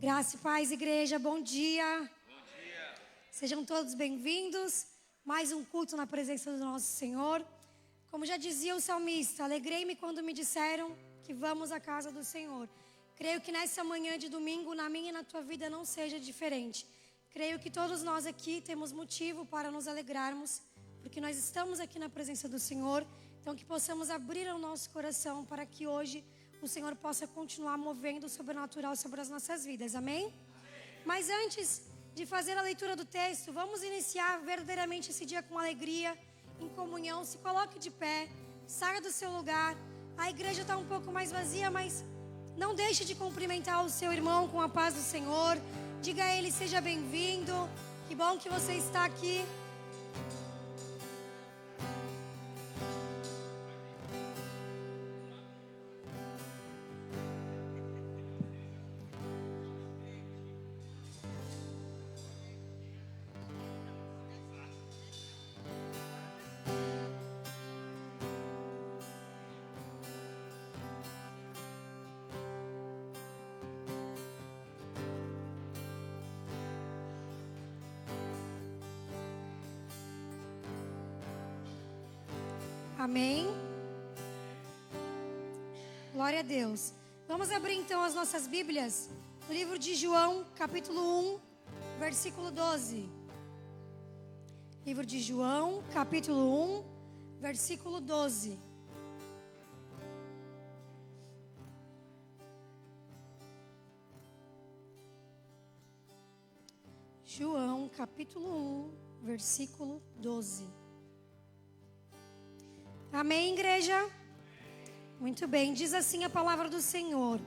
Graça e paz, igreja, bom dia. Bom dia. Sejam todos bem-vindos. Mais um culto na presença do nosso Senhor. Como já dizia o salmista, alegrei-me quando me disseram que vamos à casa do Senhor. Creio que nessa manhã de domingo, na minha e na tua vida, não seja diferente. Creio que todos nós aqui temos motivo para nos alegrarmos, porque nós estamos aqui na presença do Senhor. Então que possamos abrir o nosso coração para que hoje o Senhor possa continuar movendo o sobrenatural sobre as nossas vidas, amém? Amém? Mas antes de fazer a leitura do texto, vamos iniciar verdadeiramente esse dia com alegria, em comunhão. Se coloque de pé, saia do seu lugar. A igreja está um pouco mais vazia, mas não deixe de cumprimentar o seu irmão com a paz do Senhor. Diga a ele, seja bem-vindo, que bom que você está aqui. Amém? Glória a Deus. Vamos abrir então as nossas Bíblias no livro de João, capítulo 1, versículo 12. Livro de João, capítulo 1, versículo 12. João, capítulo 1, versículo 12. Amém, igreja? Muito bem, diz assim a palavra do Senhor.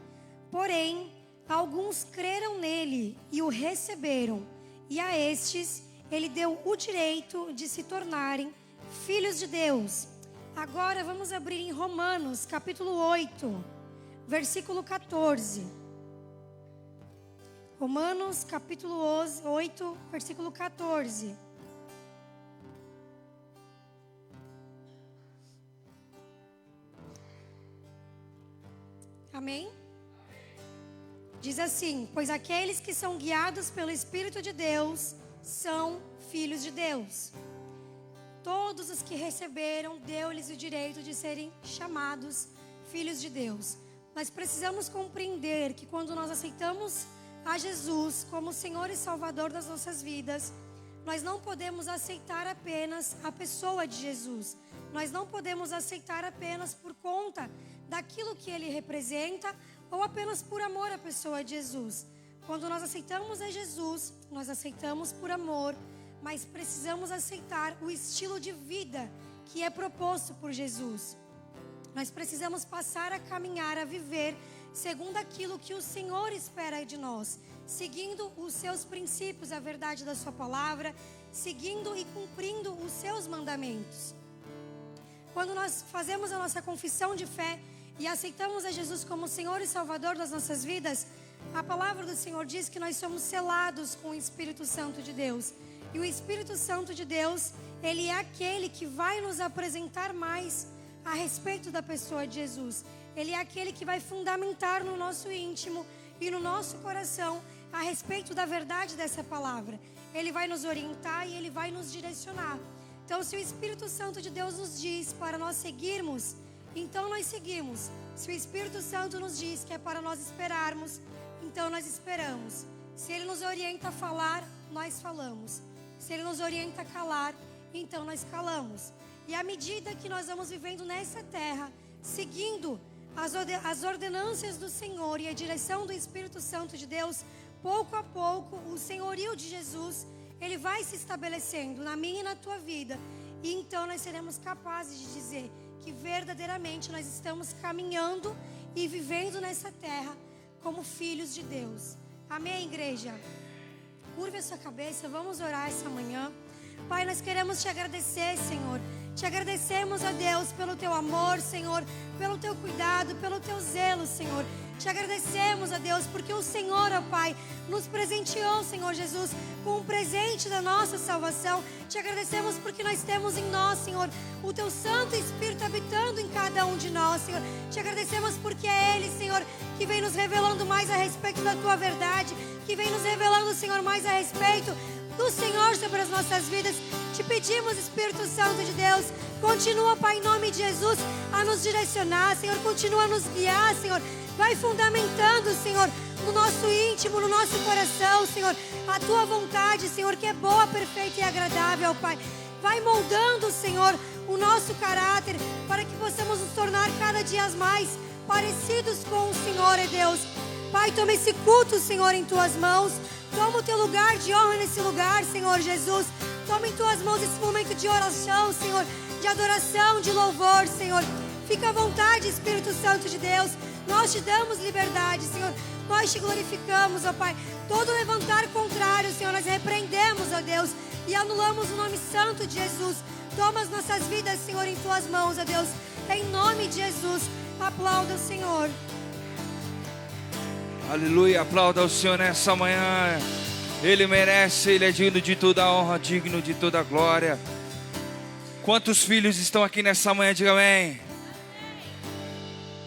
Porém, alguns creram nele e o receberam, e a estes ele deu o direito de se tornarem filhos de Deus. Agora vamos abrir em Romanos, capítulo 8, versículo 14. Romanos, capítulo 8, versículo 14. Amém? Diz assim: pois aqueles que são guiados pelo Espírito de Deus são filhos de Deus. Todos os que receberam, deu-lhes o direito de serem chamados filhos de Deus. Nós precisamos compreender que quando nós aceitamos a Jesus como Senhor e Salvador das nossas vidas, nós não podemos aceitar apenas a pessoa de Jesus. Nós não podemos aceitar apenas por conta daquilo que Ele representa ou apenas por amor à pessoa de Jesus. Quando nós aceitamos a Jesus, nós aceitamos por amor, mas precisamos aceitar o estilo de vida que é proposto por Jesus. Nós precisamos passar a caminhar, a viver segundo aquilo que o Senhor espera de nós, seguindo os seus princípios, a verdade da sua palavra, seguindo e cumprindo os seus mandamentos. Quando nós fazemos a nossa confissão de fé e aceitamos a Jesus como Senhor e Salvador das nossas vidas, a palavra do Senhor diz que nós somos selados com o Espírito Santo de Deus. E o Espírito Santo de Deus, ele é aquele que vai nos apresentar mais a respeito da pessoa de Jesus. Ele é aquele que vai fundamentar no nosso íntimo e no nosso coração a respeito da verdade dessa palavra. Ele vai nos orientar e ele vai nos direcionar. Então, se o Espírito Santo de Deus nos diz para nós seguirmos, então nós seguimos. Se o Espírito Santo nos diz que é para nós esperarmos, então nós esperamos. Se Ele nos orienta a falar, nós falamos. Se Ele nos orienta a calar, então nós calamos. E à medida que nós vamos vivendo nessa terra, seguindo as ordenâncias do Senhor e a direção do Espírito Santo de Deus, pouco a pouco o senhorio de Jesus, Ele vai se estabelecendo na minha e na tua vida. E então nós seremos capazes de dizer que verdadeiramente nós estamos caminhando e vivendo nessa terra como filhos de Deus. Amém, igreja? Curva a sua cabeça, vamos orar essa manhã. Pai, nós queremos te agradecer, Senhor. Te agradecemos, ó Deus, pelo Teu amor, Senhor, pelo Teu cuidado, pelo Teu zelo, Senhor. Te agradecemos, ó Deus, porque o Senhor, ó Pai, nos presenteou, Senhor Jesus, com um presente da nossa salvação. Te agradecemos porque nós temos em nós, Senhor, o Teu Santo Espírito habitando em cada um de nós, Senhor. Te agradecemos porque é Ele, Senhor, que vem nos revelando mais a respeito da Tua verdade, que vem nos revelando, Senhor, mais a respeito do Senhor sobre as nossas vidas. Te pedimos, Espírito Santo de Deus, continua, Pai, em nome de Jesus, a nos direcionar, Senhor, continua a nos guiar, Senhor. Vai fundamentando, Senhor, no nosso íntimo, no nosso coração, Senhor, a Tua vontade, Senhor, que é boa, perfeita e agradável, Pai. Vai moldando, Senhor, o nosso caráter, para que possamos nos tornar cada dia mais parecidos com o Senhor, Deus. Pai, toma esse culto, Senhor, em Tuas mãos. Toma o Teu lugar de honra nesse lugar, Senhor Jesus. Toma em Tuas mãos esse momento de oração, Senhor, de adoração, de louvor, Senhor. Fica à vontade, Espírito Santo de Deus. Nós Te damos liberdade, Senhor. Nós Te glorificamos, ó Pai. Todo levantar contrário, Senhor, nós repreendemos, ó Deus, e anulamos o nome santo de Jesus. Toma as nossas vidas, Senhor, em Tuas mãos, ó Deus. Em nome de Jesus. Aplauda o Senhor. Aleluia, aplauda o Senhor nessa manhã. Ele merece, Ele é digno de toda a honra, digno de toda a glória. Quantos filhos estão aqui nessa manhã? Diga amém.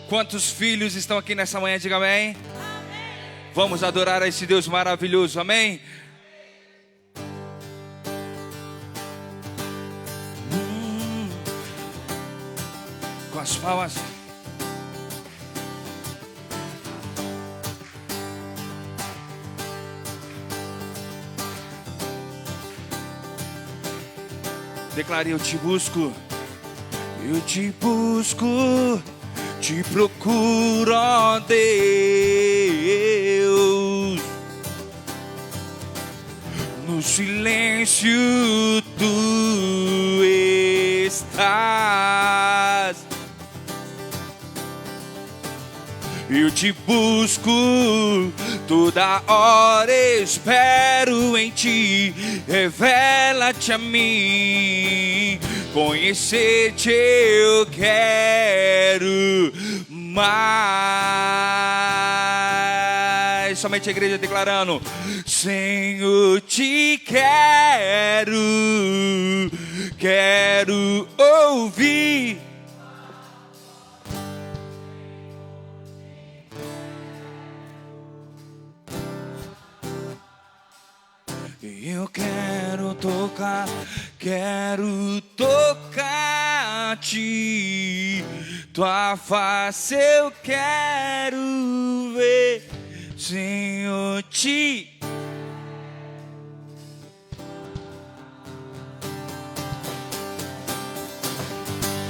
Quantos filhos estão aqui nessa manhã? Diga amém. Vamos adorar a esse Deus maravilhoso, amém? Com as palmas. Declare: eu te busco, te procuro, ó Deus. No silêncio Tu estás. Eu te busco, toda hora espero em Ti. Revela-te a mim, conhecer-te eu quero mais. Somente a igreja declarando: Senhor, Te quero ouvir. Eu quero tocar-te, Tua face eu quero ver, Senhor, Te.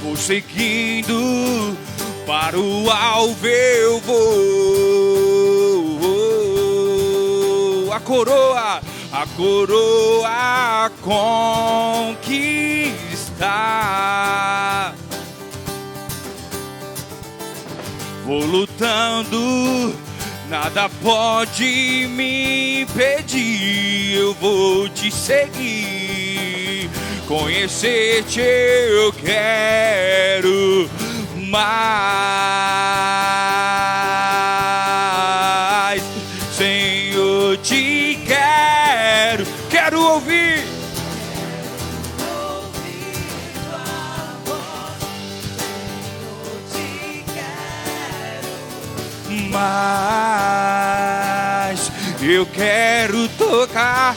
Vou seguindo, para o alvo eu vou, a coroa conquistar. Vou lutando, nada pode me impedir. Eu vou Te seguir, conhecer-te eu quero mais. Senhor, Te quero ouvir. Mas eu quero tocar-te.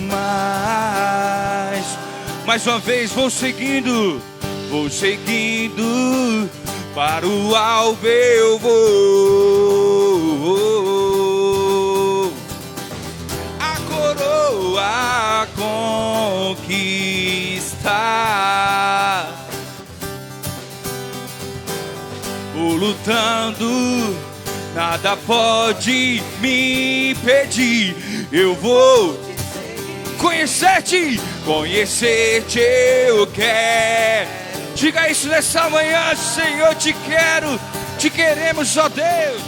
Mas mais uma vez vou seguindo, para o alvo eu vou, a coroa conquistar. Vou lutando, nada pode me impedir. Eu vou conhecer-te eu quero Diga isso nessa manhã, Senhor, te queremos, ó Deus.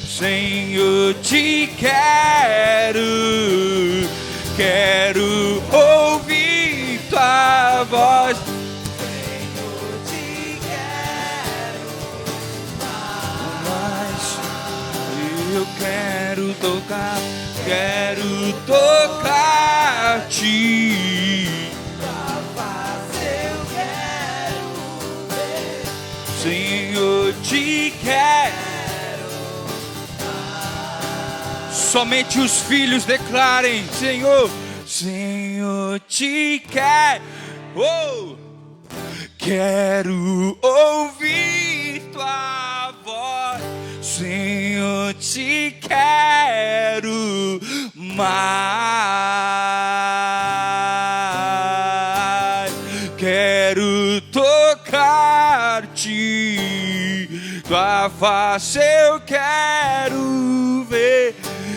Senhor, te quero ouvir tua voz. Senhor, te quero Mas eu quero tocar-te. eu quero ver. Senhor, te quero. Somente os filhos declarem: Senhor, Senhor, te quero. Oh, quero ouvir tua voz. Senhor, te quero mais. Quero tocar-te. Tua face eu quero ver.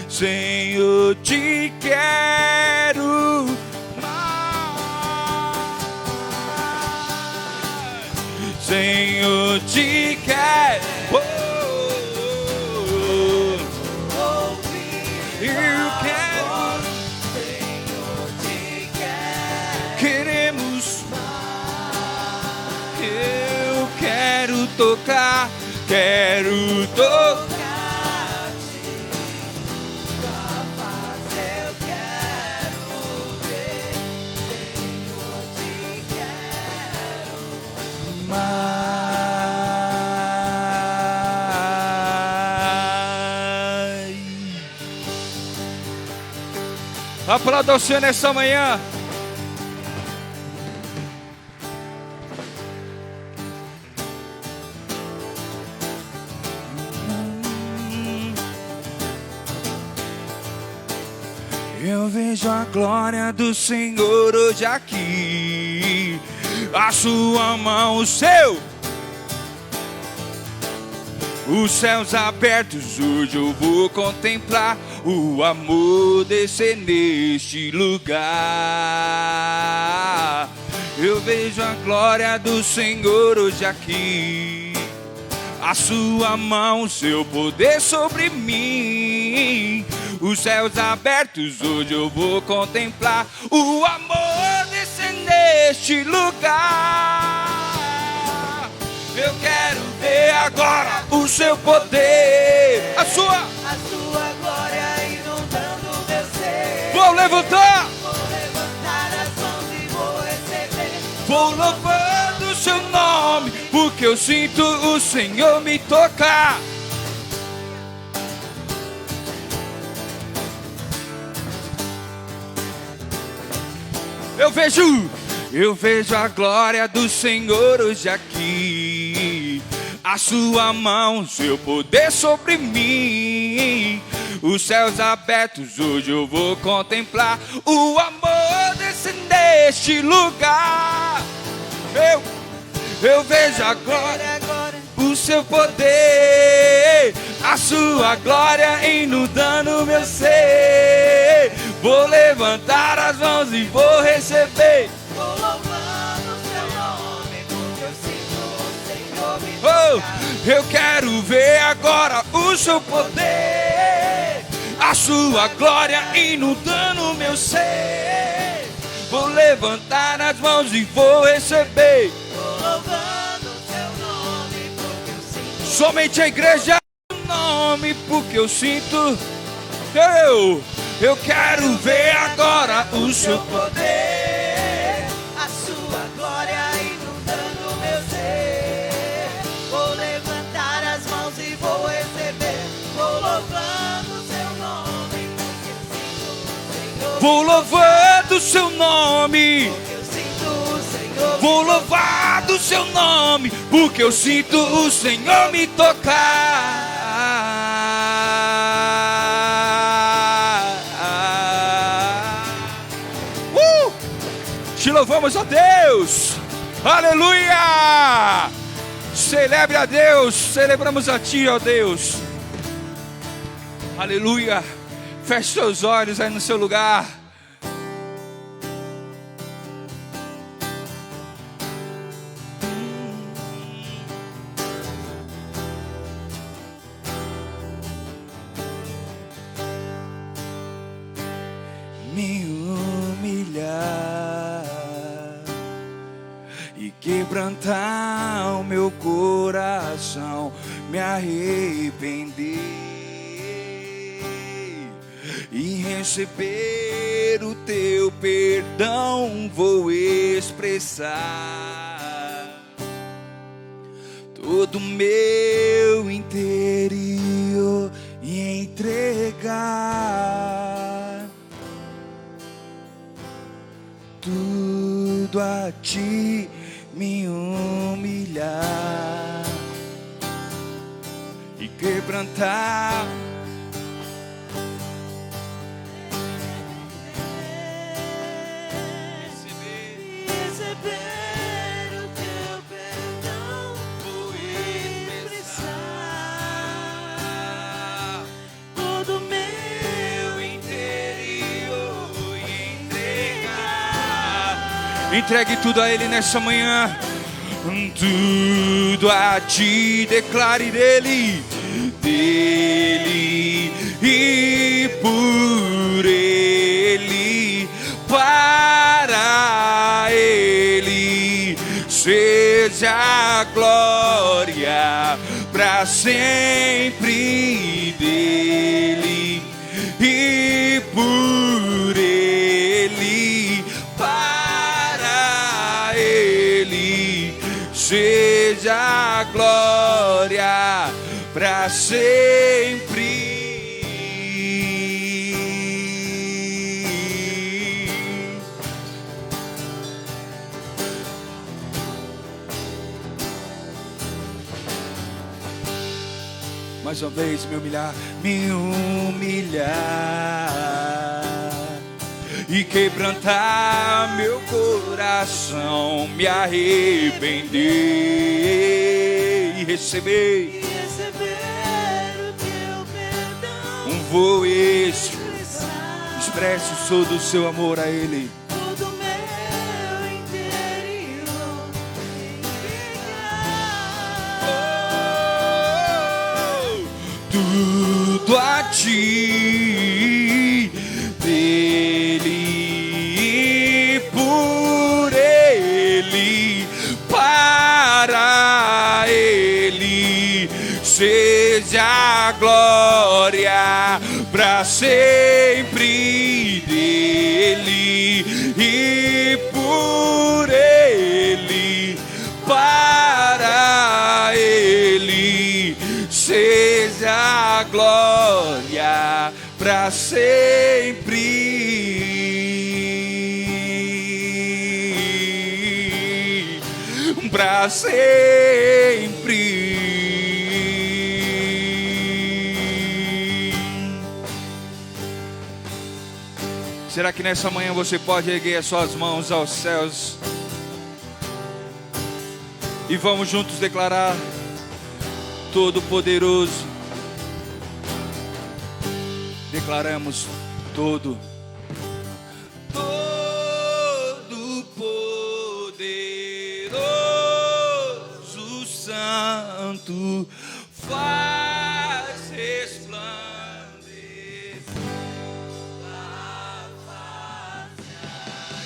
Senhor, te quero mais. Senhor, te quero. Eu quero. Senhor, te quero Queremos. Eu quero tocar. Quero tocar. eu quero ver. Senhor, te quero mais. Aplauda ao Senhor nessa manhã. Eu vejo a glória do Senhor hoje aqui. A sua mão, os céus abertos, hoje eu vou contemplar o amor descer neste lugar. Eu vejo a glória do Senhor hoje aqui. A sua mão, seu poder sobre mim. Os céus abertos, hoje eu vou contemplar o amor descer neste lugar. Eu quero ver agora o seu poder, a sua glória inundando meu ser. Vou levantar, Vou levantar as mãos e vou receber. vou louvando o seu nome, porque eu sinto o Senhor me tocar. Eu vejo a glória do Senhor hoje aqui. A sua mão, seu poder sobre mim. Os céus abertos, hoje eu vou contemplar o amor descer neste lugar. Eu vejo a glória, o seu poder, a sua glória inundando meu ser. Vou levantar as mãos e vou receber. Vou louvando o seu nome, porque eu sinto o Senhor me Oh, tocar. eu quero ver agora o seu poder, a sua glória inundando meu ser. Vou levantar as mãos e vou receber. Vou louvando o seu nome, porque eu sinto Somente a igreja o nome, porque eu sinto. Eu quero ver agora o seu poder, a sua glória inundando meu ser. Vou levantar as mãos e vou receber. Vou louvando o seu nome, porque eu sinto o Senhor. Vou louvando o seu nome. Porque eu sinto o Senhor. Vou louvar do seu nome, porque eu sinto o Senhor me tocar. Te louvamos a Deus. Aleluia. Celebre a Deus. Celebramos a Ti, ó Deus. Aleluia. Feche seus olhos aí no seu lugar. arrepender e receber o teu perdão, vou expressar todo o meu interior e entregar tudo a ti, me humilhar e quebrantar receber o teu perdão, vou expressar todo meu interior e entregar. Entregue tudo a Ele nessa manhã. Tudo a ti, declare dele e por Ele, para Ele seja a glória para sempre dele e por Ele, para Ele seja a glória para sempre. Mais uma vez, me humilhar e quebrantar meu coração, me arrepender e receber O teu perdão, vou expresso todo o seu amor a Ele. todo meu interior Tudo a ti, dele e por Ele, para Ele seja a glória para sempre dele e por Ele, para Ele seja a glória para sempre, para sempre. Será que nessa manhã você pode erguer as suas mãos aos céus? E vamos juntos declarar: Todo-Poderoso. Declaramos Todo-Poderoso Santo, faz resplandecer a face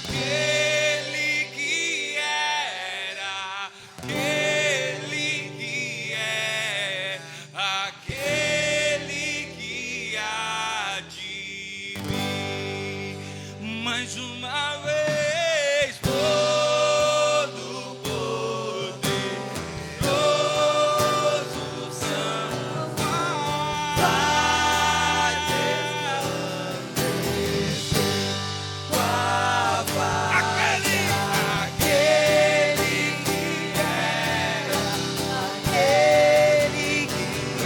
aquele que era, aquele que é, aquele que há de vir. Mais uma vez, todo poder, todo santo, vai aquele que é,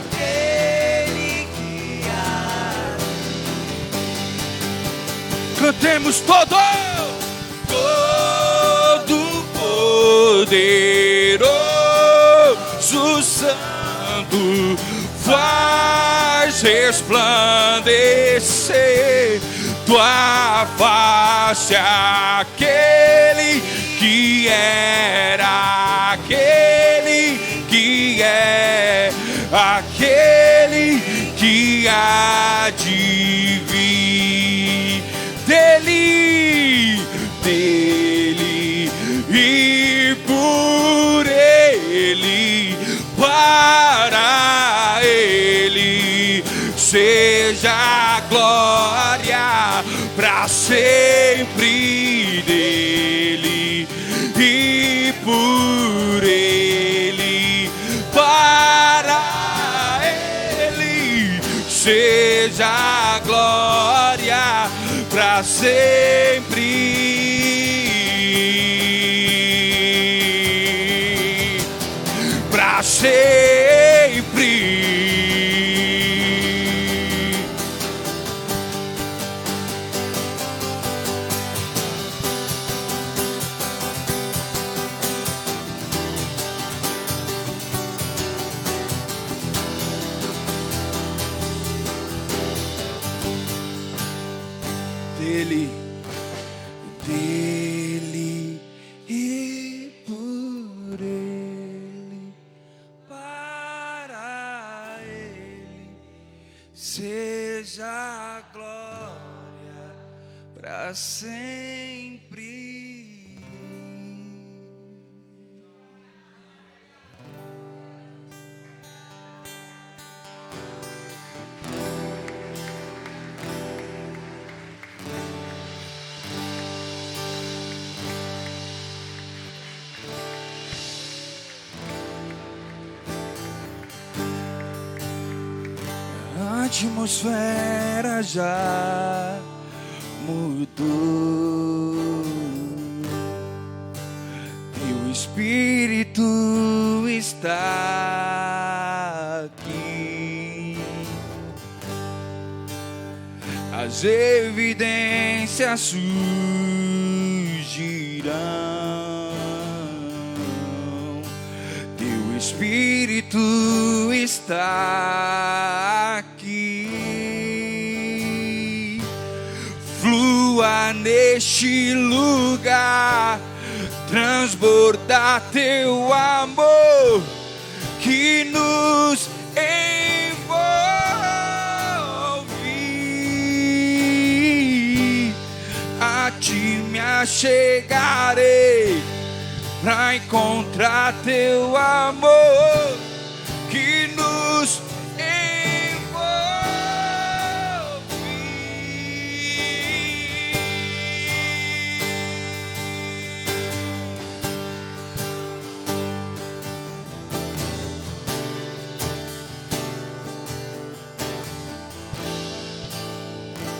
aquele que há. cantemos todo poderoso Santo, faz resplandecer tua face aquele que era, aquele que é, aquele que há de vir. Dele e por Ele, seja a glória para sempre dele e por ele, para ele, seja a glória para sempre, para sempre. Dele e por ele, para ele, seja a glória para sempre. A atmosfera já mudou e o Espírito está aqui. As evidências surgirão. Teu Espírito está aqui. Flua neste lugar, transbordar teu amor que nos envolve. A ti me achegarei pra encontrar teu amor que nos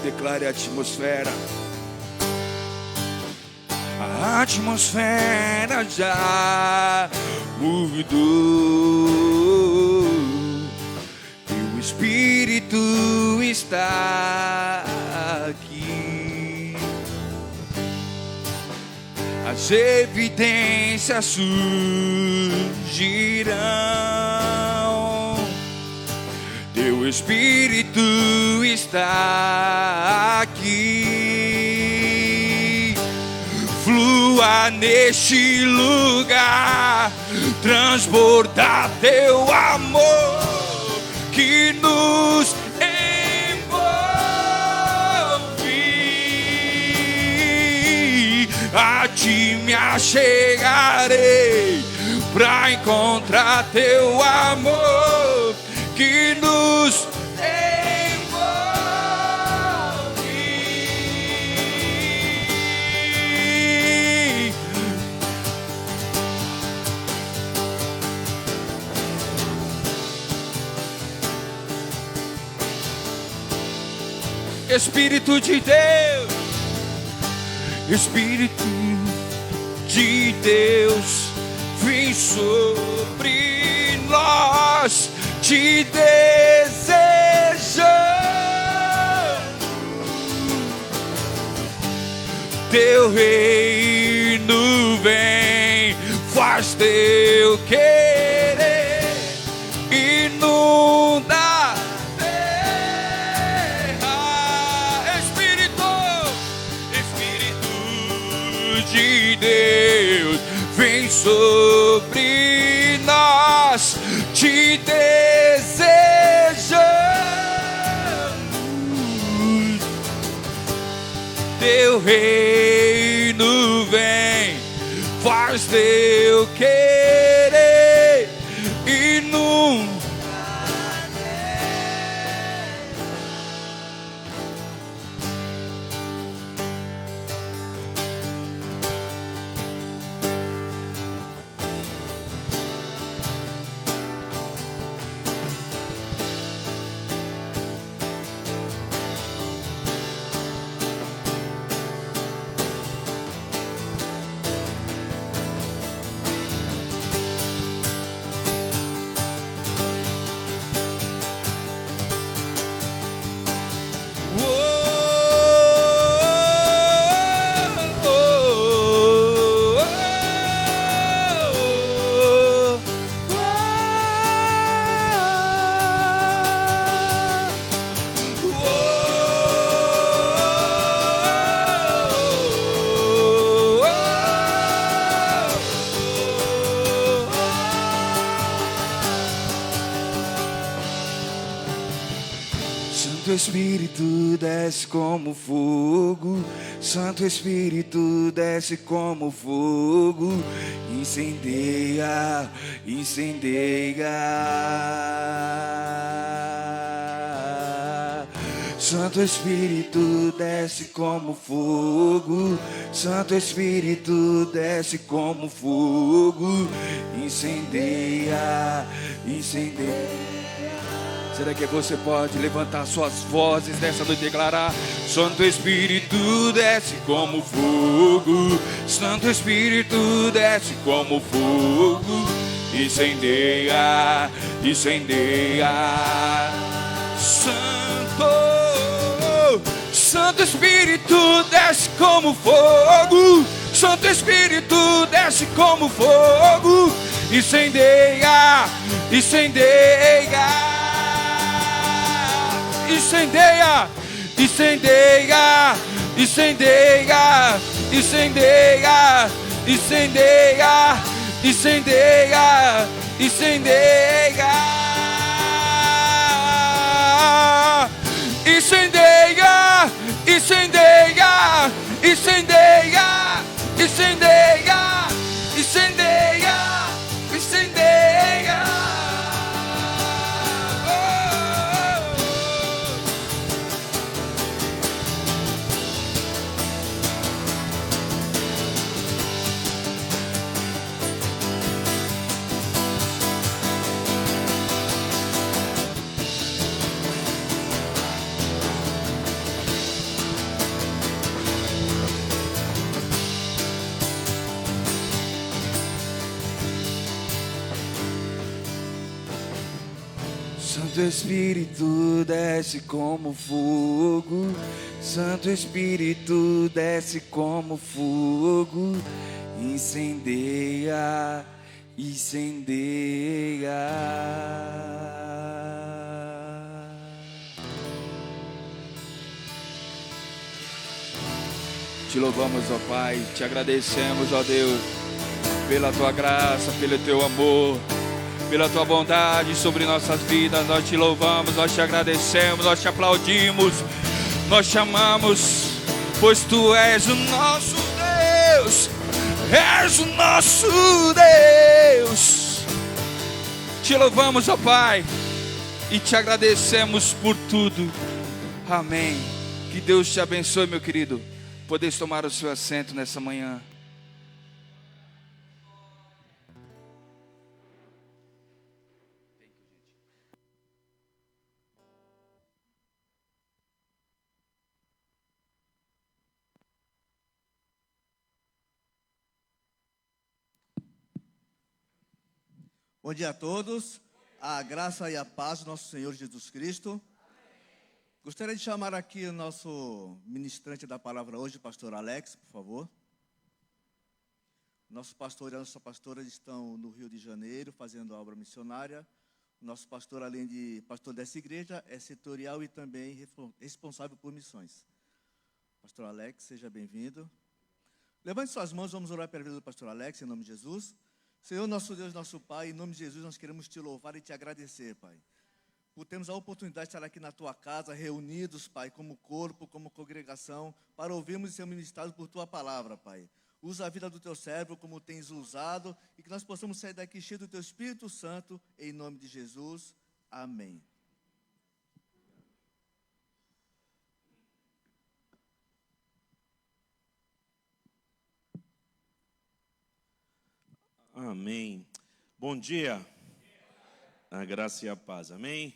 declare a atmosfera. A atmosfera já mudou e o Espírito está aqui. As evidências surgirão. Teu Espírito está aqui. Flua neste lugar, transbordar teu amor que nos envolve. A ti me achegarei pra encontrar teu amor que nos envolve. Espírito de Deus, Espírito de Deus, vem sobre nós. Te desejamos, teu reino vem, faz teu querer, inunda a terra. Espírito de Deus, vem sobre nós. Te desejamos, teu reino vem, faz teu querer, inunda Santo Espírito desce como fogo, Santo Espírito desce como fogo, incendeia, incendeia. Santo Espírito desce como fogo, Santo Espírito desce como fogo, incendeia, incendeia. Será que você pode levantar suas vozes nessa noite e declarar: Santo Espírito desce como fogo, Santo Espírito desce como fogo, incendeia, incendeia. Santo Espírito desce como fogo, Santo Espírito desce como fogo, incendeia, incendeia. Incendeia, incendeia, incendeia, incendeia, incendeia, incendeia, incendeia, incendeia, incendeia, incendeia, incendeia, incendeia, incendeia. Santo Espírito desce como fogo, Santo Espírito desce como fogo, incendeia, incendeia. Te louvamos, ó Pai, te agradecemos, ó Deus, pela tua graça, pelo teu amor, pela tua bondade sobre nossas vidas. Nós te louvamos, nós te agradecemos, nós te aplaudimos, nós te amamos, pois tu és o nosso Deus, és o nosso Deus. Te louvamos, ó Pai, e te agradecemos por tudo. Amém. Que Deus te abençoe, meu querido. Podeis tomar o seu assento nessa manhã. Bom dia a todos, a graça e a paz do nosso Senhor Jesus Cristo. Gostaria de chamar aqui o nosso ministrante da palavra hoje, pastor Alex, por favor. Nosso pastor e a nossa pastora estão no Rio de Janeiro fazendo a obra missionária. O nosso pastor, além de pastor dessa igreja, é setorial e também responsável por missões. Pastor Alex, seja bem-vindo. Levante suas mãos, vamos orar pela vida do pastor Alex, em nome de Jesus. Senhor, nosso Deus, nosso Pai, em nome de Jesus, nós queremos te louvar e te agradecer, Pai, por termos a oportunidade de estar aqui na tua casa, reunidos, Pai, como corpo, como congregação, para ouvirmos e sermos ministrados por tua palavra, Pai. Usa a vida do teu servo como tens usado e que nós possamos sair daqui cheios do teu Espírito Santo, em nome de Jesus. Amém. Amém. Bom dia. A graça e a paz. Amém.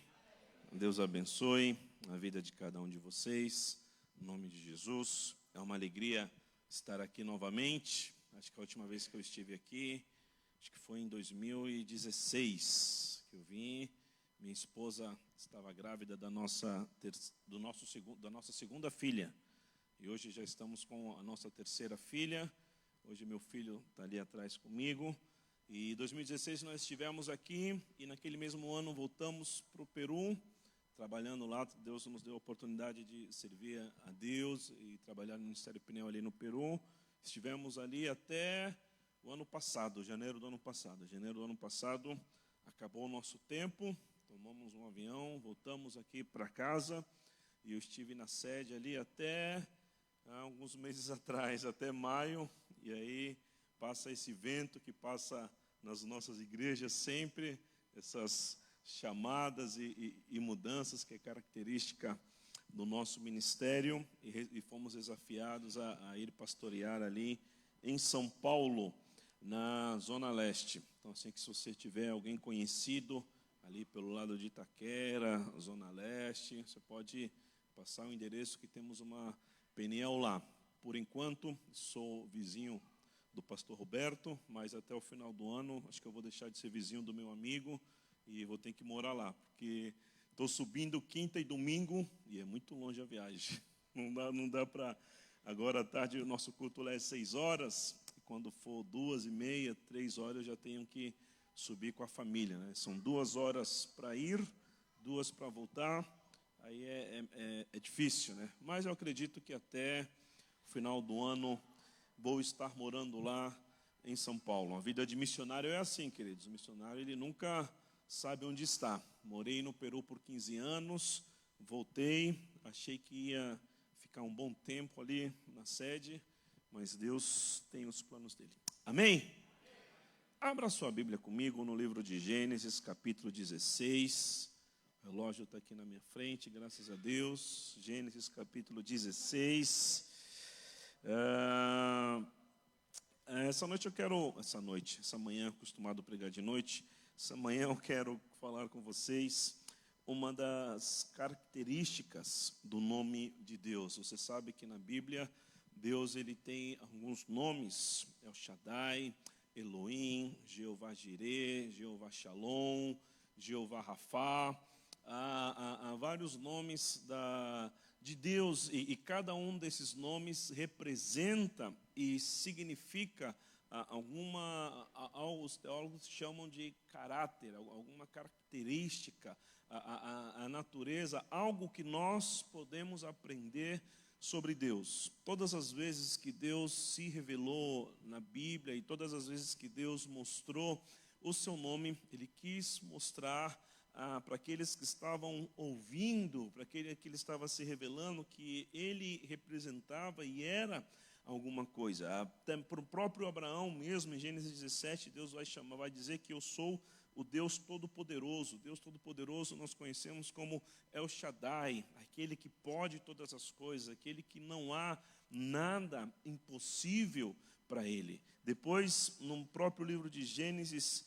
Deus abençoe a vida de cada um de vocês. Em nome de Jesus. É uma alegria estar aqui novamente. Acho que a última vez que eu estive aqui, acho que foi em 2016 que eu vim. Minha esposa estava grávida da nossa segunda filha. E hoje já estamos com a nossa terceira filha. Hoje meu filho está ali atrás comigo. E em 2016 nós estivemos aqui e naquele mesmo ano voltamos para o Peru, trabalhando lá. Deus nos deu a oportunidade de servir a Deus e trabalhar no Ministério Pneu ali no Peru. Estivemos ali até o ano passado, janeiro do ano passado. Janeiro do ano passado acabou o nosso tempo, tomamos um avião, voltamos aqui para casa, e eu estive na sede ali até alguns meses atrás, até maio, e aí passa esse vento que passa nas nossas igrejas sempre, essas chamadas e mudanças que é característica do nosso ministério, e fomos desafiados a ir pastorear ali em São Paulo, na Zona Leste. Então, assim que se você tiver alguém conhecido ali pelo lado de Itaquera, Zona Leste, você pode passar o endereço que temos uma Peniel lá. Por enquanto, sou vizinho do pastor Roberto, mas até o final do ano, acho que eu vou deixar de ser vizinho do meu amigo e vou ter que morar lá, porque estou subindo quinta e domingo e é muito longe a viagem. Não dá para... Agora à tarde o nosso culto lá é 6 horas, e quando for 2h30, 3 horas, eu já tenho que subir com a família, né? São 2 horas para ir, 2 para voltar, aí é difícil, né? Mas eu acredito que até o final do ano vou estar morando lá em São Paulo. A vida de missionário é assim, queridos. O missionário, ele nunca sabe onde está. Morei no Peru por 15 anos, voltei, achei que ia ficar um bom tempo ali na sede, mas Deus tem os planos dele. Amém? Abra sua Bíblia comigo no livro de Gênesis, capítulo 16. O relógio está aqui na minha frente, graças a Deus. Gênesis, capítulo 16. Essa manhã, acostumado a pregar de noite, essa manhã eu quero falar com vocês uma das características do nome de Deus. Você sabe que na Bíblia, Deus ele tem alguns nomes: El Shaddai, Elohim, Jeová Jireh, Jeová Shalom, Jeová Rafá. Há vários nomes de Deus, e cada um desses nomes representa e significa os teólogos chamam de caráter, alguma característica, a natureza, algo que nós podemos aprender sobre Deus. Todas as vezes que Deus se revelou na Bíblia e todas as vezes que Deus mostrou o seu nome, Ele quis mostrar para aqueles que estavam ouvindo, para aquele que Ele estava se revelando, que Ele representava e era alguma coisa. Até para o próprio Abraão mesmo, em Gênesis 17, Deus vai dizer que eu sou o Deus Todo-Poderoso. Deus Todo-Poderoso nós conhecemos como El Shaddai, aquele que pode todas as coisas, aquele que não há nada impossível para Ele. Depois, no próprio livro de Gênesis,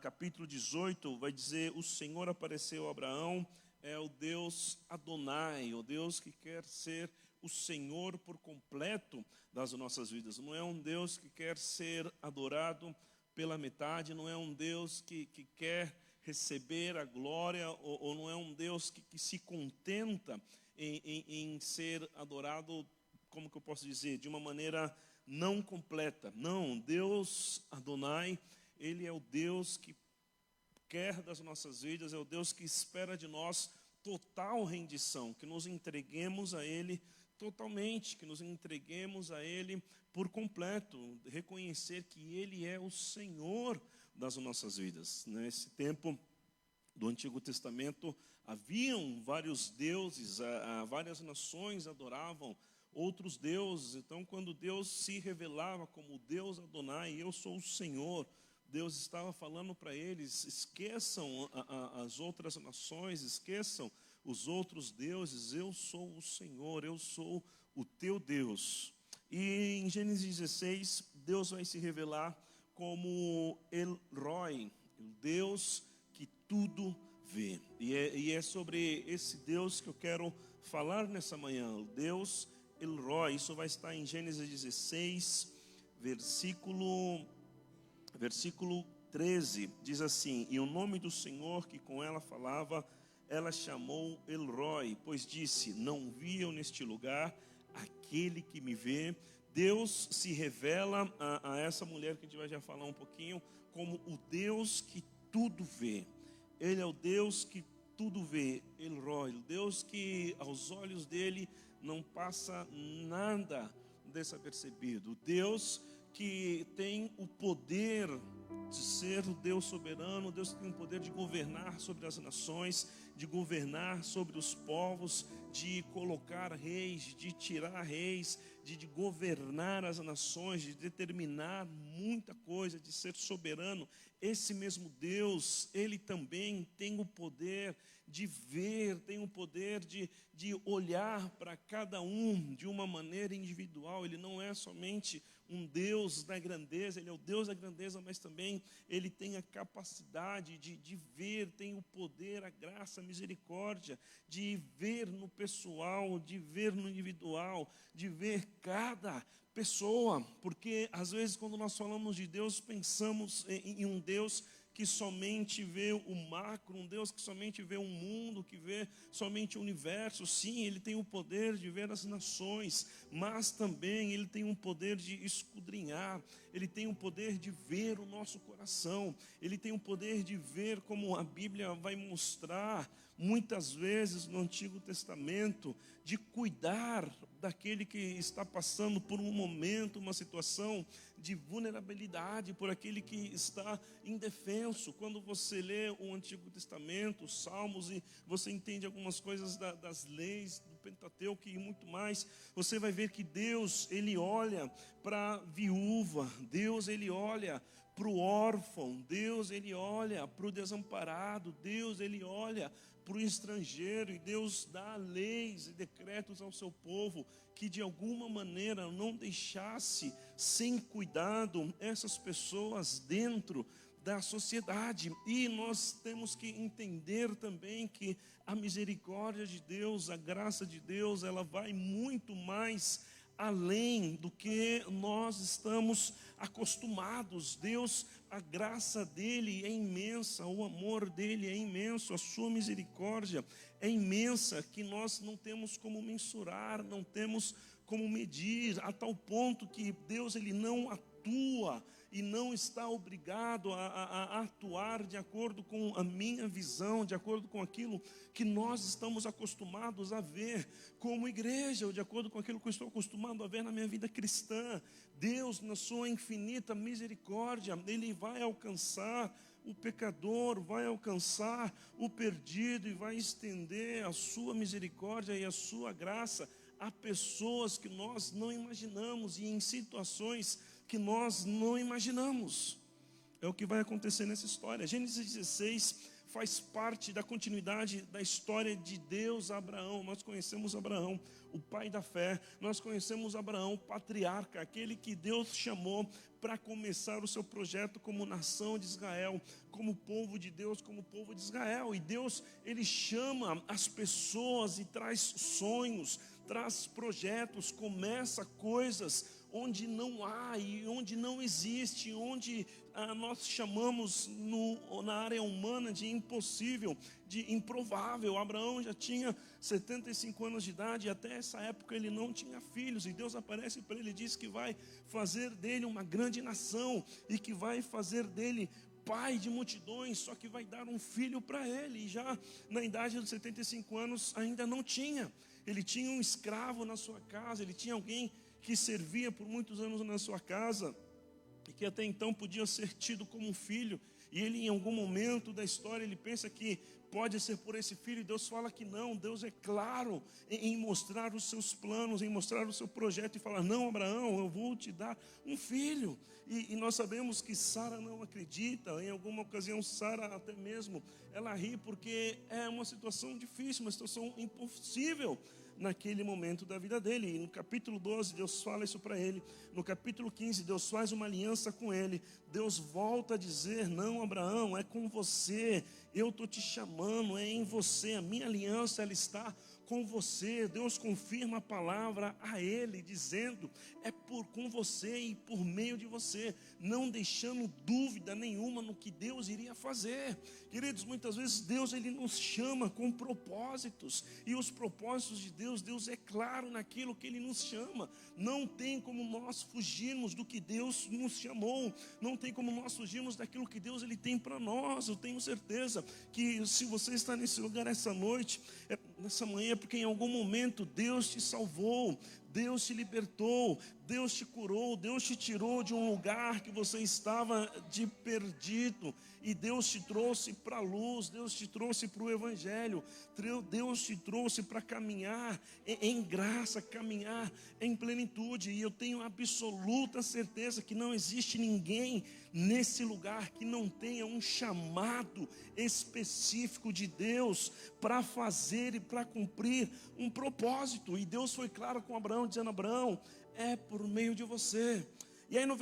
capítulo 18, vai dizer: o Senhor apareceu a Abraão, é o Deus Adonai, o Deus que quer ser o Senhor por completo das nossas vidas. Não é um Deus que quer ser adorado pela metade, não é um Deus que quer receber a glória, ou não é um Deus que se contenta em ser adorado, como que eu posso dizer, de uma maneira não completa. Não, Deus Adonai, Ele é o Deus que quer das nossas vidas, é o Deus que espera de nós total rendição, que nos entreguemos a Ele totalmente, que nos entreguemos a Ele por completo, reconhecer que Ele é o Senhor das nossas vidas. Nesse tempo do Antigo Testamento, haviam vários deuses, várias nações adoravam outros deuses. Então, quando Deus se revelava como Deus Adonai, eu sou o Senhor, Deus estava falando para eles: esqueçam as outras nações, esqueçam os outros deuses, eu sou o Senhor, eu sou o teu Deus. E em Gênesis 16, Deus vai se revelar como El Roi, o Deus que tudo vê. E é sobre esse Deus que eu quero falar nessa manhã, o Deus El Roi. Isso vai estar em Gênesis 16, versículo 13, diz assim: e o nome do Senhor que com ela falava, ela chamou El Roi, pois disse: não vi eu neste lugar aquele que me vê. Deus se revela a essa mulher que a gente vai já falar um pouquinho, como o Deus que tudo vê. Ele é o Deus que tudo vê, El Roi, o Deus que aos olhos dele não passa nada desapercebido, o Deus que tem o poder de ser o Deus soberano, Deus que tem o poder de governar sobre as nações, de governar sobre os povos, de colocar reis, de tirar reis, de governar as nações, de determinar muita coisa, de ser soberano. Esse mesmo Deus, Ele também tem o poder de ver, tem o poder de olhar para cada um de uma maneira individual. Ele não é somente um Deus da grandeza, Ele é o Deus da grandeza, mas também Ele tem a capacidade de ver, tem o poder, a graça, a misericórdia, de ver no pessoal, de ver no individual, de ver cada pessoa, porque às vezes quando nós falamos de Deus, pensamos em um Deus que somente vê o macro, um Deus que somente vê um mundo, que vê somente o universo. Sim, Ele tem o poder de ver as nações, mas também Ele tem um poder de escudrinhar, Ele tem o poder de ver o nosso coração, Ele tem o poder de ver, como a Bíblia vai mostrar muitas vezes no Antigo Testamento, de cuidar daquele que está passando por um momento, uma situação de vulnerabilidade, por aquele que está indefenso. Quando você lê o Antigo Testamento, os Salmos, e você entende algumas coisas das leis do Pentateuco e muito mais, você vai ver que Deus, Ele olha para a viúva, Deus, Ele olha para o órfão, Deus, Ele olha para o desamparado, Deus, Ele olha para o estrangeiro, e Deus dá leis e decretos ao seu povo que de alguma maneira não deixasse sem cuidado essas pessoas dentro da sociedade. E nós temos que entender também que a misericórdia de Deus, a graça de Deus, ela vai muito mais além do que nós estamos acostumados. Deus, a graça dele é imensa, o amor dele é imenso, a sua misericórdia é imensa, que nós não temos como mensurar, não temos como medir, a tal ponto que Deus, ele não atua e não está obrigado a atuar de acordo com a minha visão, de acordo com aquilo que nós estamos acostumados a ver como igreja, ou de acordo com aquilo que eu estou acostumado a ver na minha vida cristã. Deus, na sua infinita misericórdia, Ele vai alcançar o pecador, vai alcançar o perdido e vai estender a sua misericórdia e a sua graça a pessoas que nós não imaginamos e em situações que nós não imaginamos. É o que vai acontecer nessa história. Gênesis 16 faz parte da continuidade da história de Deus a Abraão. Nós conhecemos Abraão, o pai da fé. Nós conhecemos Abraão, o patriarca, aquele que Deus chamou para começar o seu projeto como nação de Israel, como povo de Deus, como povo de Israel. E Deus, Ele chama as pessoas e traz sonhos, traz projetos, começa coisas onde não há e onde não existe, onde nós chamamos na área humana de impossível, de improvável. Abraão já tinha 75 anos de idade e até essa época ele não tinha filhos, e Deus aparece para ele e diz que vai fazer dele uma grande nação e que vai fazer dele pai de multidões, só que vai dar um filho para ele. E já na idade dos 75 anos ainda não tinha. Ele tinha um escravo na sua casa, ele tinha alguém que servia por muitos anos na sua casa e que até então podia ser tido como um filho. E ele, em algum momento da história, ele pensa que pode ser por esse filho, e Deus fala que não. Deus é claro em mostrar os seus planos, em mostrar o seu projeto, e fala: não, Abraão, eu vou te dar um filho. E nós sabemos que Sara não acredita. Em alguma ocasião, Sara até mesmo, ela ri, porque é uma situação difícil, uma situação impossível naquele momento da vida dele. E no capítulo 12, Deus fala isso para ele. No capítulo 15, Deus faz uma aliança com ele. Deus volta a dizer: não, Abraão, é com você, eu estou te chamando, é em você, a minha aliança, ela está com você. Deus confirma a palavra a ele, dizendo: é com você e por meio de você, não deixando dúvida nenhuma no que Deus iria fazer. Queridos, muitas vezes Deus, ele nos chama com propósitos, e os propósitos de Deus, Deus é claro naquilo que ele nos chama. Não tem como nós fugirmos do que Deus nos chamou, não tem como nós fugirmos daquilo que Deus, ele tem para nós. Eu tenho certeza que se você está nesse lugar essa noite, nessa manhã, porque em algum momento Deus te salvou, Deus te libertou, Deus te curou, Deus te tirou de um lugar que você estava de perdido, e Deus te trouxe para a luz, Deus te trouxe para o Evangelho, Deus te trouxe para caminhar em graça, caminhar em plenitude. E eu tenho absoluta certeza que não existe ninguém nesse lugar que não tenha um chamado específico de Deus para fazer e para cumprir um propósito. E Deus foi claro com Abraão, dizendo: Abraão, é por meio de você. E aí no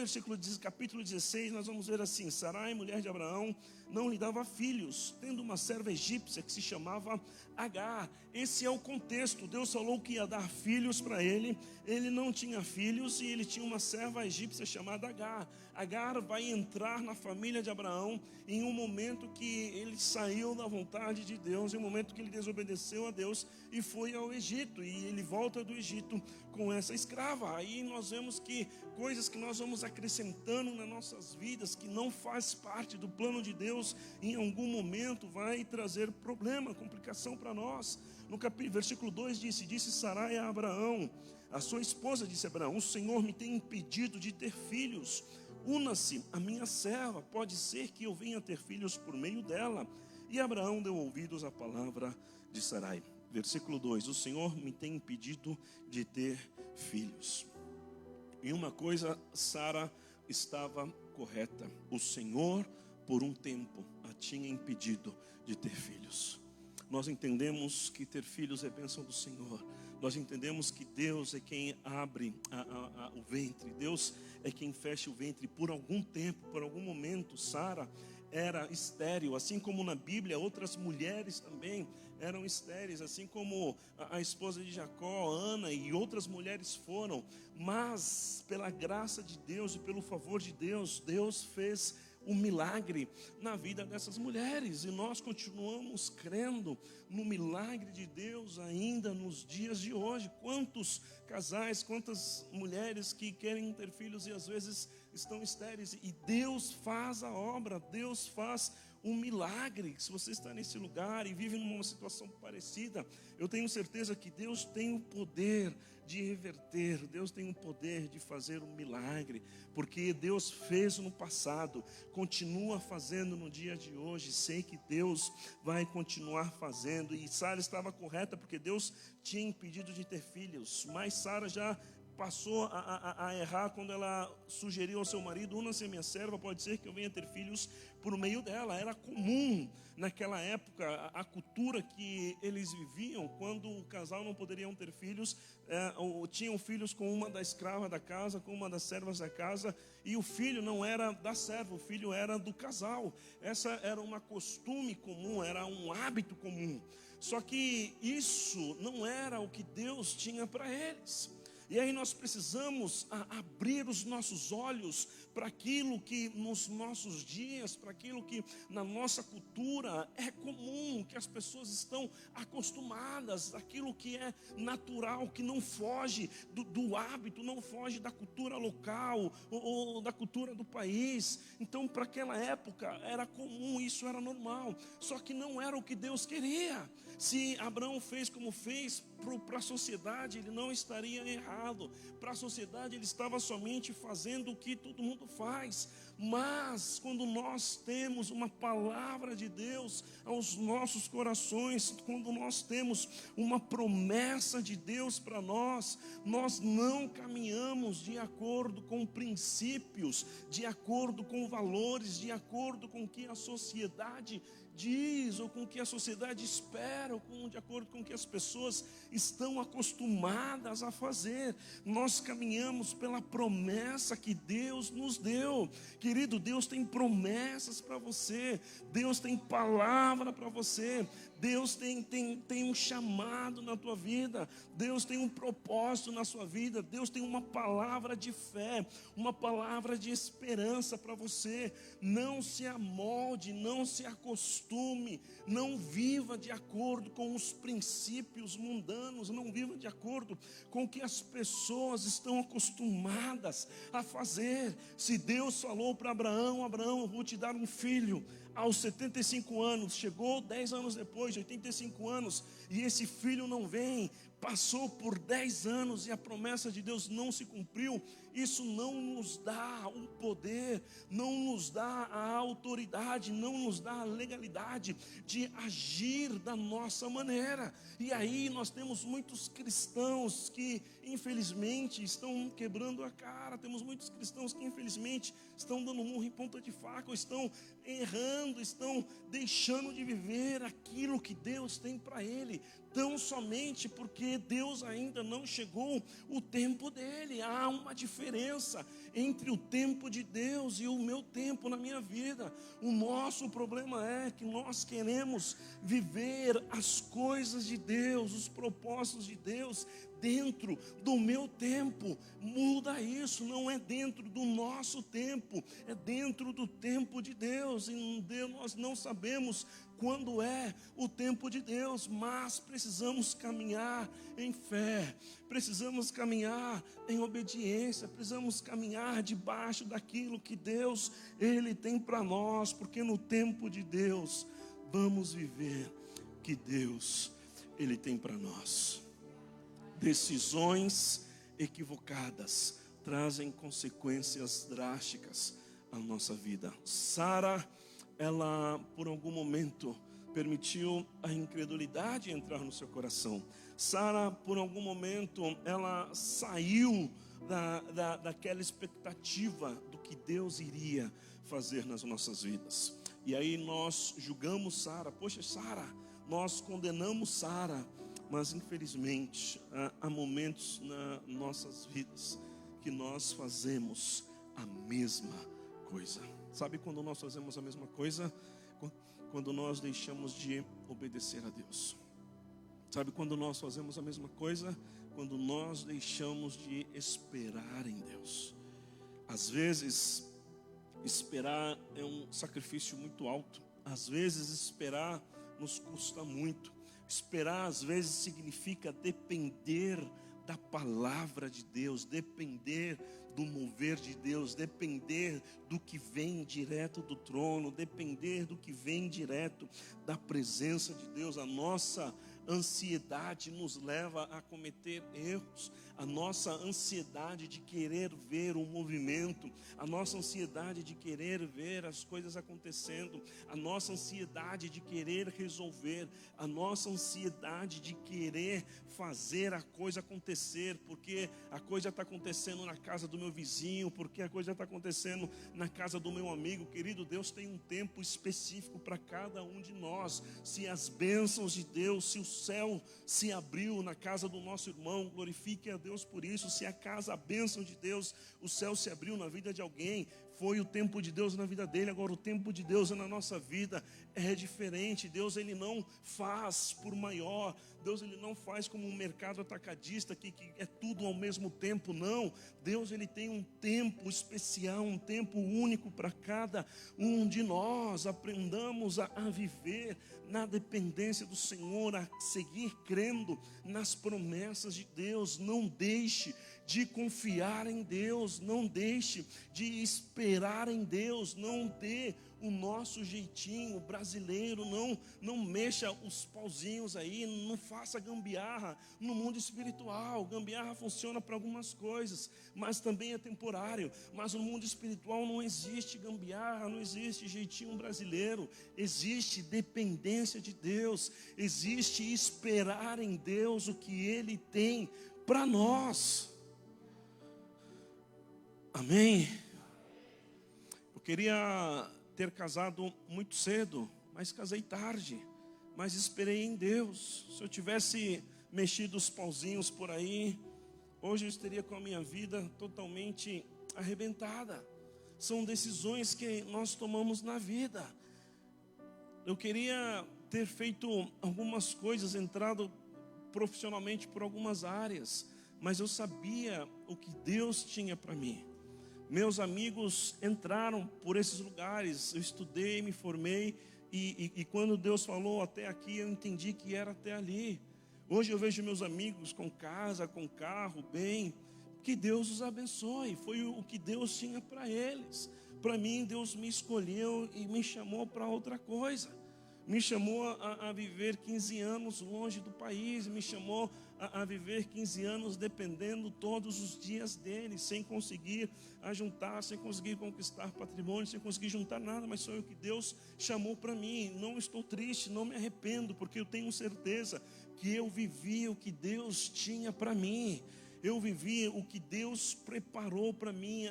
capítulo 16, nós vamos ver assim: Sarai, mulher de Abraão, não lhe dava filhos, tendo uma serva egípcia que se chamava Agar. Esse é o contexto. Deus falou que ia dar filhos para ele, ele não tinha filhos e ele tinha uma serva egípcia chamada Agar. Agar vai entrar na família de Abraão em um momento que ele saiu da vontade de Deus, em um momento que ele desobedeceu a Deus e foi ao Egito, e ele volta do Egito com essa escrava. Aí nós vemos que coisas que nós vamos acrescentando nas nossas vidas, que não faz parte do plano de Deus, em algum momento vai trazer problema, complicação para nós. No versículo 2 disse Sarai a Abraão, a sua esposa disse a Abraão: o Senhor me tem impedido de ter filhos, una-se a minha serva, pode ser que eu venha ter filhos por meio dela. E Abraão deu ouvidos à palavra de Sarai. Versículo 2: o Senhor me tem impedido de ter filhos. E uma coisa, Sara estava correta: o Senhor, por um tempo, a tinha impedido de ter filhos. Nós entendemos que ter filhos é bênção do Senhor. Nós entendemos que Deus é quem abre o ventre, Deus é quem fecha o ventre. Por algum tempo, por algum momento, Sara era estéril, assim como na Bíblia outras mulheres também eram estéreis, assim como a esposa de Jacó, Ana, e outras mulheres foram. Mas pela graça de Deus e pelo favor de Deus, Deus fez um milagre na vida dessas mulheres, e nós continuamos crendo no milagre de Deus ainda nos dias de hoje. Quantos casais, quantas mulheres que querem ter filhos e às vezes estão estéreis, e Deus faz a obra, Deus faz um milagre. Se você está nesse lugar e vive numa situação parecida, eu tenho certeza que Deus tem o poder de reverter, Deus tem o poder de fazer um milagre, porque Deus fez no passado, continua fazendo no dia de hoje. Sei que Deus vai continuar fazendo. E Sara estava correta, porque Deus tinha impedido de ter filhos, mas Sara já passou a errar quando ela sugeriu ao seu marido: una-se a minha serva, pode ser que eu venha ter filhos por meio dela. Era comum naquela época, a cultura que eles viviam, quando o casal não poderiam ter filhos, ou tinham filhos com uma da escrava da casa, com uma das servas da casa, e o filho não era da serva, o filho era do casal. Essa era uma costume comum, era um hábito comum. Só que isso não era o que Deus tinha para eles. E aí nós precisamos abrir os nossos olhos para aquilo que nos nossos dias, para aquilo que na nossa cultura é comum, que as pessoas estão acostumadas, aquilo que é natural, que não foge do hábito, não foge da cultura local ou da cultura do país. Então, para aquela época era comum, isso era normal, só que não era o que Deus queria. Se Abraão fez como fez, para a sociedade ele não estaria errado, para a sociedade ele estava somente fazendo o que todo mundo faz. Mas quando nós temos uma palavra de Deus aos nossos corações, quando nós temos uma promessa de Deus para nós, nós não caminhamos de acordo com princípios, de acordo com valores, de acordo com o que a sociedade diz, ou com o que a sociedade espera, ou de acordo com o que as pessoas estão acostumadas a fazer. Nós caminhamos pela promessa que Deus nos deu. Querido, Deus tem promessas para você, Deus tem palavra para você, Deus tem um chamado na tua vida, Deus tem um propósito na sua vida, Deus tem uma palavra de fé, uma palavra de esperança para você. Não se amolde, não se acostume, não viva de acordo com os princípios mundanos, não viva de acordo com o que as pessoas estão acostumadas a fazer. Se Deus falou para Abraão: Abraão, eu vou te dar um filho, aos 75 anos, chegou 10 anos depois, 85 anos, e esse filho não vem. Passou por 10 anos e a promessa de Deus não se cumpriu. Isso não nos dá o poder, não nos dá a autoridade, não nos dá a legalidade de agir da nossa maneira. E aí nós temos muitos cristãos que infelizmente estão quebrando a cara. Temos muitos cristãos que infelizmente estão dando murro em ponta de faca, ou estão errando, estão deixando de viver aquilo que Deus tem para ele, tão somente porque Deus ainda não chegou o tempo dele. Há uma diferença entre o tempo de Deus e o meu tempo na minha vida. O nosso problema é que nós queremos viver as coisas de Deus, os propósitos de Deus dentro do meu tempo. Muda isso, não é dentro do nosso tempo, é dentro do tempo de Deus. E nós não sabemos quando é o tempo de Deus, mas precisamos caminhar em fé, precisamos caminhar em obediência, precisamos caminhar debaixo daquilo que Deus, Ele tem para nós, porque no tempo de Deus vamos viver o que Deus, Ele tem para nós. Decisões equivocadas trazem consequências drásticas à nossa vida. Sara, ela por algum momento permitiu a incredulidade entrar no seu coração. Sara, por algum momento, ela saiu daquela expectativa do que Deus iria fazer nas nossas vidas. E aí nós julgamos Sara. Poxa, Sara, nós condenamos Sara. Mas infelizmente há momentos nas nossas vidas que nós fazemos a mesma coisa. Sabe quando nós fazemos a mesma coisa? Quando nós deixamos de obedecer a Deus. Sabe quando nós fazemos a mesma coisa? Quando nós deixamos de esperar em Deus. Às vezes, esperar é um sacrifício muito alto. Às vezes, esperar nos custa muito. Esperar às vezes significa depender da palavra de Deus, depender do mover de Deus, depender do que vem direto do trono, depender do que vem direto da presença de Deus. A nossa ansiedade nos leva a cometer erros. A nossa ansiedade de querer ver o movimento, a nossa ansiedade de querer ver as coisas acontecendo, a nossa ansiedade de querer resolver, a nossa ansiedade de querer fazer a coisa acontecer, porque a coisa está acontecendo na casa do meu vizinho, porque a coisa está acontecendo na casa do meu amigo. Querido, Deus tem um tempo específico para cada um de nós. Se as bênçãos de Deus, se o céu se abriu na casa do nosso irmão, glorifique a Deus por isso. Se a bênção de Deus, o céu se abriu na vida de alguém, foi o tempo de Deus na vida dele. Agora o tempo de Deus na nossa vida é diferente. Deus, ele não faz por maior. Deus, ele não faz como um mercado atacadista que é tudo ao mesmo tempo. Não, Deus, ele tem um tempo especial, um tempo único para cada um de nós. Aprendamos a viver na dependência do Senhor, a seguir crendo nas promessas de Deus. Não deixe de confiar em Deus, não deixe de esperar em Deus, não dê o nosso jeitinho brasileiro, não mexa os pauzinhos aí, não faça gambiarra no mundo espiritual. Gambiarra funciona para algumas coisas, mas também é temporário. Mas no mundo espiritual não existe gambiarra, não existe jeitinho brasileiro, existe dependência de Deus, existe esperar em Deus o que Ele tem para nós. Amém? Eu queria ter casado muito cedo, mas casei tarde, mas esperei em Deus. Se eu tivesse mexido os pauzinhos por aí, hoje eu estaria com a minha vida totalmente arrebentada. São decisões que nós tomamos na vida. Eu queria ter feito algumas coisas, entrado profissionalmente por algumas áreas, mas eu sabia o que Deus tinha para mim. Meus amigos entraram por esses lugares, eu estudei, me formei, e quando Deus falou até aqui, eu entendi que era até ali. Hoje eu vejo meus amigos com casa, com carro, bem, que Deus os abençoe. Foi o que Deus tinha para eles. para mim, Deus me escolheu e me chamou para outra coisa. Me chamou a viver 15 anos longe do país, me chamou a viver 15 anos dependendo todos os dias dele, sem conseguir ajuntar, sem conseguir conquistar patrimônio, sem conseguir juntar nada, mas foi o que Deus chamou para mim. Não estou triste, não me arrependo, porque eu tenho certeza que eu vivi o que Deus tinha para mim. Eu vivi o que Deus preparou para mim,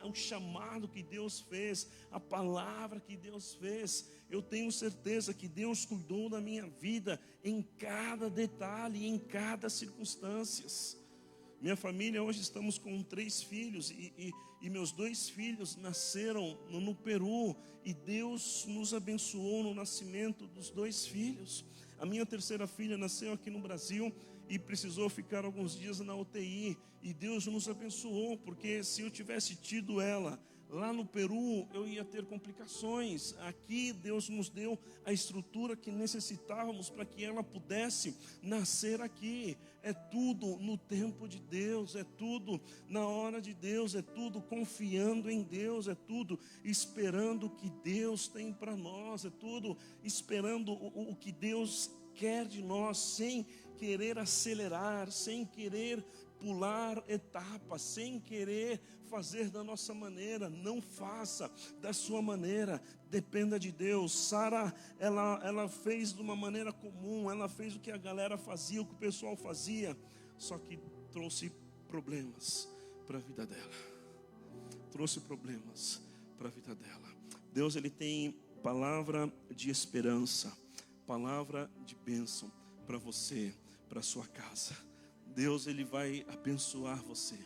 o chamado que Deus fez, a palavra que Deus fez. Eu tenho certeza que Deus cuidou da minha vida em cada detalhe, em cada circunstância. Minha família, hoje estamos com 3 filhos e meus 2 filhos nasceram no Peru, e Deus nos abençoou no nascimento dos 2 filhos. A minha terceira filha nasceu aqui no Brasil e precisou ficar alguns dias na UTI, e Deus nos abençoou, porque se eu tivesse tido ela lá no Peru, eu ia ter complicações. Aqui Deus nos deu a estrutura que necessitávamos para que ela pudesse nascer aqui. É tudo no tempo de Deus, é tudo na hora de Deus, é tudo confiando em Deus, é tudo esperando o que Deus tem para nós, é tudo esperando o que Deus quer de nós, sem querer acelerar, sem querer pular etapas, sem querer fazer da nossa maneira. Não faça da sua maneira, dependa de Deus. Sara, ela fez de uma maneira comum, ela fez o que a galera fazia, o que o pessoal fazia, só que trouxe problemas para a vida dela. Trouxe problemas para a vida dela. Deus, ele tem palavra de esperança, palavra de bênção para você, para a sua casa. Deus, ele vai abençoar você,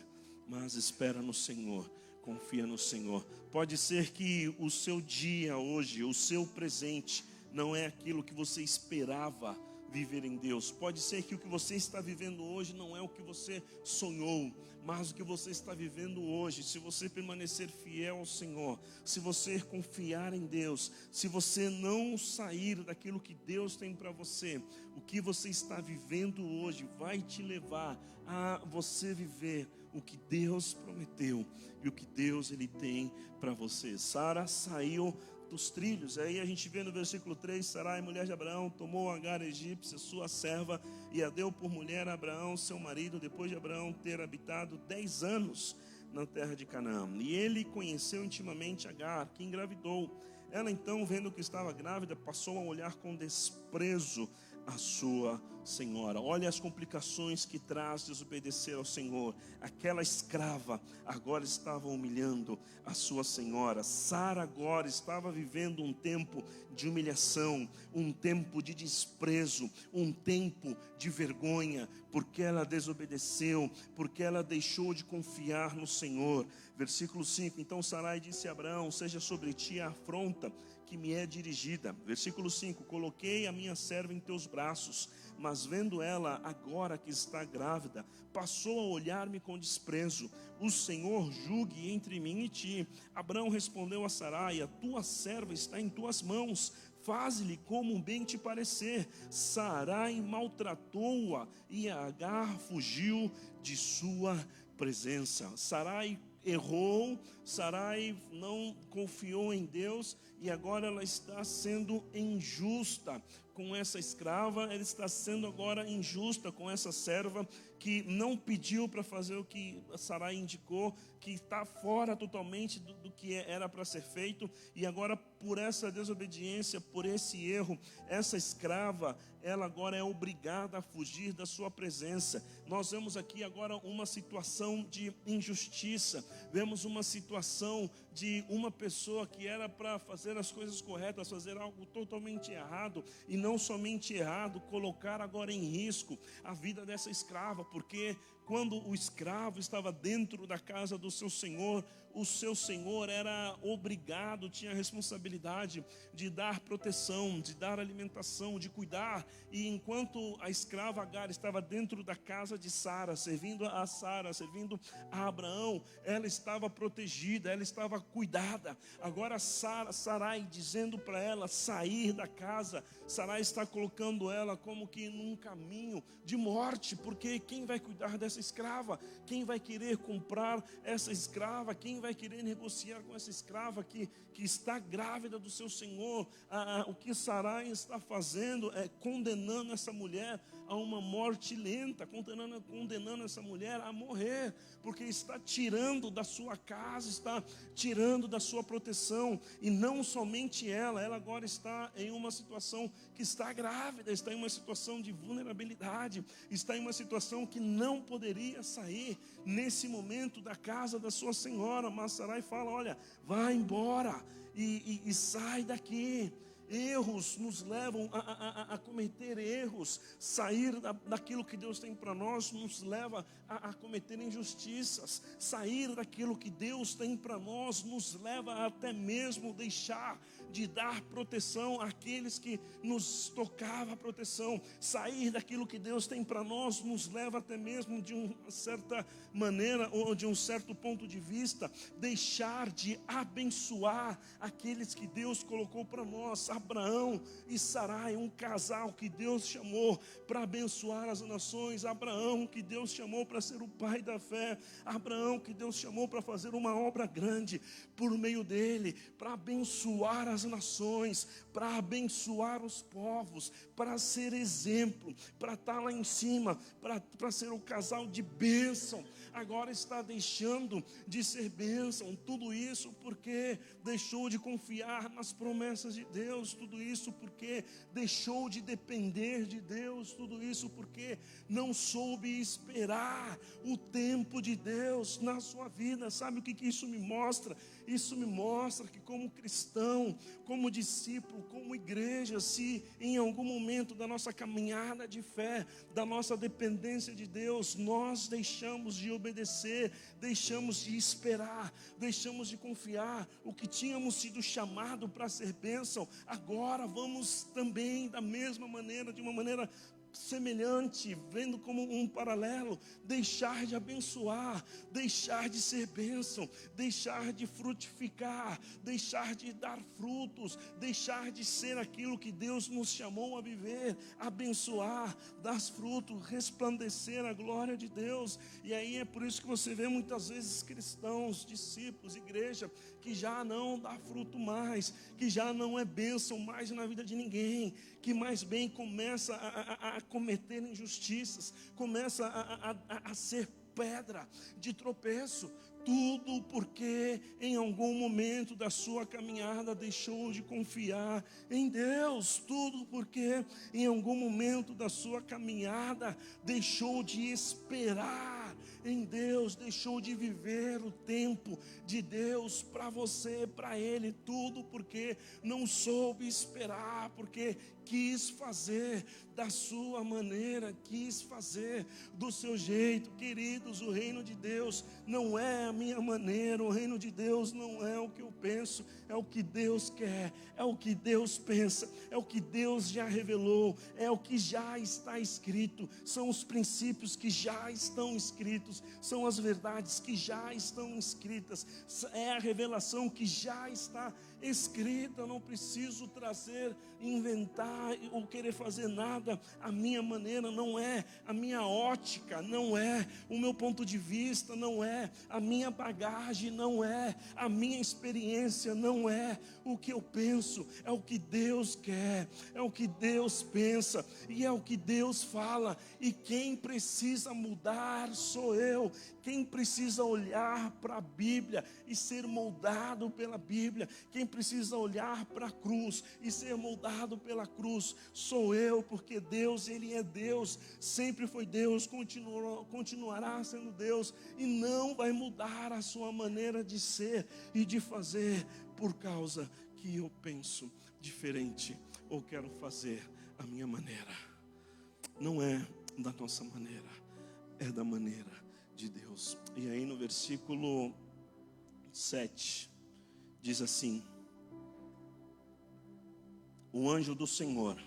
mas espera no Senhor, confia no Senhor. Pode ser que o seu dia hoje, o seu presente, não é aquilo que você esperava viver em Deus. Pode ser que o que você está vivendo hoje não é o que você sonhou, mas o que você está vivendo hoje, se você permanecer fiel ao Senhor, se você confiar em Deus, se você não sair daquilo que Deus tem para você, o que você está vivendo hoje vai te levar a você viver o que Deus prometeu e o que Deus, ele tem para você. Sara saiu dos trilhos. Aí a gente vê no versículo 3: Sarai, mulher de Abraão, tomou Agar egípcia, sua serva, e a deu por mulher a Abraão, seu marido, depois de Abraão ter habitado 10 anos na terra de Canaã. E ele conheceu intimamente Agar, que engravidou. Ela então, vendo que estava grávida, passou a olhar com desprezo a sua senhora. Olha as complicações que traz desobedecer ao Senhor. Aquela escrava agora estava humilhando a sua senhora. Sara agora estava vivendo um tempo de humilhação, um tempo de desprezo, um tempo de vergonha, porque ela desobedeceu, porque ela deixou de confiar no Senhor. Versículo 5: Então Sarai disse a Abraão: seja sobre ti a afronta que me é dirigida. Versículo 5: Coloquei a minha serva em teus braços, mas vendo ela agora que está grávida, passou a olhar-me com desprezo. O Senhor julgue entre mim e ti. Abraão respondeu a Sarai: a tua serva está em tuas mãos, faze-lhe como bem te parecer. Sarai maltratou-a e Agar fugiu de sua presença. Sarai errou, Sarai não confiou em Deus, e agora ela está sendo injusta com essa escrava. Ela está sendo agora injusta com essa serva que não pediu para fazer o que Sarai indicou, que está fora totalmente do que era para ser feito. E agora, por essa desobediência, por esse erro, essa escrava, ela agora é obrigada a fugir da sua presença. Nós vemos aqui agora uma situação de injustiça. Vemos uma situação de uma pessoa que era para fazer as coisas corretas, fazer algo totalmente errado, e não somente errado, colocar agora em risco a vida dessa escrava, porque quando o escravo estava dentro da casa do seu senhor, o seu senhor era obrigado, tinha a responsabilidade de dar proteção, de dar alimentação, de cuidar. E enquanto a escrava Agar estava dentro da casa de Sara, servindo a Sara, servindo a Abraão, ela estava protegida, ela estava cuidada. Agora Sarai dizendo para ela sair da casa, Sarai está colocando ela como que num caminho de morte, porque quem vai cuidar dessa escrava? Quem vai querer comprar essa escrava? Quem vai vai querer negociar com essa escrava que está grávida do seu senhor? O que Sarai está fazendo é condenando essa mulher a uma morte lenta, condenando essa mulher a morrer, porque está tirando da sua casa, está tirando da sua proteção. E não somente ela agora está em uma situação que está grávida, está em uma situação de vulnerabilidade, está em uma situação que não poderia sair nesse momento da casa da sua senhora. Mas Sarai fala: olha, vai embora e sai daqui. Erros nos levam a cometer erros. Sair daquilo que Deus tem para nós nos leva a cometer injustiças. Sair daquilo que Deus tem para nós nos leva a até mesmo deixar de dar proteção àqueles que nos tocava a proteção. Sair daquilo que Deus tem para nós nos leva até mesmo, de uma certa maneira ou de um certo ponto de vista, deixar de abençoar aqueles que Deus colocou para nós. Abraão e Sarai, um casal que Deus chamou para abençoar as nações. Abraão, que Deus chamou para ser o pai da fé. Abraão, que Deus chamou para fazer uma obra grande por meio dele, para abençoar as nações, para abençoar os povos, para ser exemplo, para estar lá em cima, para ser o casal de bênção. Agora está deixando de ser bênção. Tudo isso porque deixou de confiar nas promessas de Deus. Tudo isso porque deixou de depender de Deus. Tudo isso porque não soube esperar o tempo de Deus na sua vida. Sabe o que isso me mostra? Isso me mostra que, como cristão, como discípulo, como igreja, se em algum momento da nossa caminhada de fé, da nossa dependência de Deus, nós deixamos de obedecer, deixamos de esperar, deixamos de confiar, o que tínhamos sido chamado para ser bênção, agora vamos também, da mesma maneira, de uma maneira semelhante, vendo como um paralelo, deixar de abençoar, deixar de ser bênção, deixar de frutificar, deixar de dar frutos, deixar de ser aquilo que Deus nos chamou a viver, abençoar, dar frutos, resplandecer a glória de Deus. E aí é por isso que você vê muitas vezes cristãos, discípulos, igreja, que já não dá fruto mais, que já não é bênção mais na vida de ninguém, que mais bem começa a cometer injustiças, começa a ser pedra de tropeço. Tudo porque em algum momento da sua caminhada deixou de confiar em Deus. Tudo porque em algum momento da sua caminhada deixou de esperar em Deus, deixou de viver o tempo de Deus para você, para Ele. Tudo porque não soube esperar, porque quis fazer da sua maneira, quis fazer do seu jeito. Queridos, o reino de Deus não é a minha maneira, o reino de Deus não é o que eu penso, é o que Deus quer, é o que Deus pensa, é o que Deus já revelou, é o que já está escrito, são os princípios que já estão escritos, são as verdades que já estão escritas, é a revelação que já está escrita. Eu não preciso trazer, inventar ou querer fazer nada a minha maneira, não é a minha ótica, não é o meu ponto de vista, não é a minha bagagem, não é a minha experiência, não é o que eu penso, é o que Deus quer, é o que Deus pensa e é o que Deus fala. E quem precisa mudar sou eu. Quem precisa olhar para a Bíblia e ser moldado pela Bíblia, quem precisa olhar para a cruz e ser moldado pela cruz, sou eu, porque Deus, Ele é Deus, sempre foi Deus, continuará sendo Deus, e não vai mudar a sua maneira de ser e de fazer, por causa que eu penso diferente, ou quero fazer a minha maneira. Não é da nossa maneira, é da maneira de Deus. E aí no versículo 7 diz assim: o anjo do Senhor.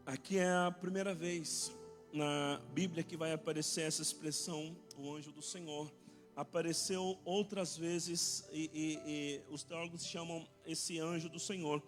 Aqui é a primeira vez na Bíblia que vai aparecer essa expressão, o anjo do Senhor. Apareceu outras vezes e os teólogos chamam esse anjo do Senhor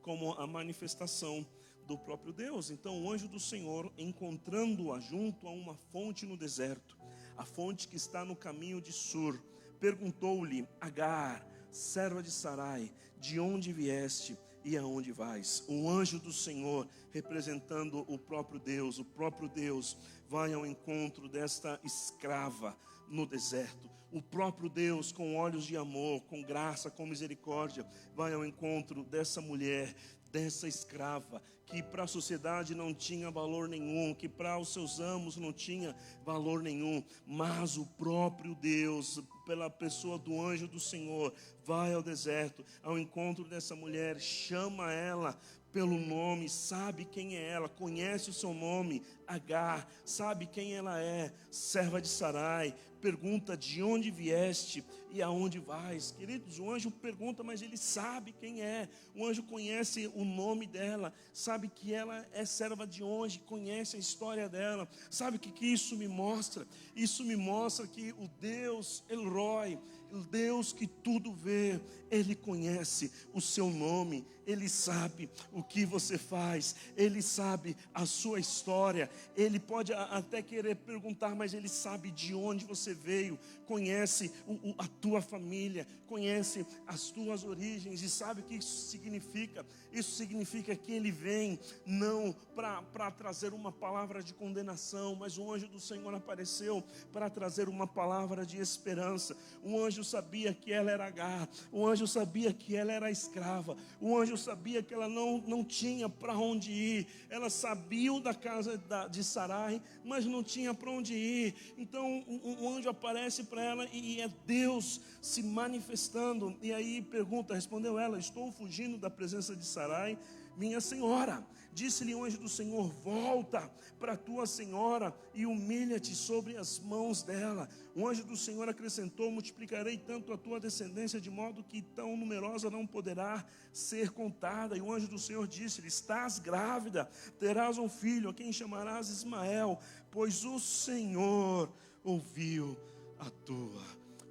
como a manifestação do próprio Deus. Então o anjo do Senhor, encontrando-a junto a uma fonte no deserto, a fonte que está no caminho de Sur, perguntou-lhe: Agar, serva de Sarai, de onde vieste e aonde vais? O anjo do Senhor, representando o próprio Deus, vai ao encontro desta escrava no deserto. O próprio Deus, com olhos de amor, com graça, com misericórdia, vai ao encontro dessa mulher, dessa escrava, que para a sociedade não tinha valor nenhum, que para os seus amos não tinha valor nenhum, mas o próprio Deus, pela pessoa do anjo do Senhor, vai ao deserto, ao encontro dessa mulher, chama ela pelo nome, sabe quem é ela, conhece o seu nome, Agar, sabe quem ela é, serva de Sarai, pergunta: de onde vieste e aonde vais? Queridos, o anjo pergunta, mas ele sabe quem é. O anjo conhece o nome dela, sabe que ela é serva de onde, conhece a história dela. Sabe o que isso me mostra? Isso me mostra que o Deus El Roi, o Deus que tudo vê, Ele conhece o seu nome, Ele sabe o que você faz, Ele sabe a sua história. Ele pode até querer perguntar, mas Ele sabe de onde você veio, conhece a tua família, conhece as tuas origens. E sabe o que isso significa? Isso significa que Ele vem não para trazer uma palavra de condenação, mas o anjo do Senhor apareceu para trazer uma palavra de esperança. O anjo sabia que ela era Agar, o anjo sabia que ela era escrava, o anjo sabia que ela não tinha para onde ir. Ela sabia da casa de Sarai, mas não tinha para onde ir. Então o anjo aparece para ela e é Deus se manifestando. E aí respondeu ela: estou fugindo da presença de Sarai, minha senhora. Disse-lhe o anjo do Senhor: volta para tua senhora e humilha-te sobre as mãos dela. O anjo do Senhor acrescentou: multiplicarei tanto a tua descendência, de modo que tão numerosa não poderá ser contada. E o anjo do Senhor disse-lhe: estás grávida, terás um filho, a quem chamarás Ismael, pois o Senhor ouviu a tua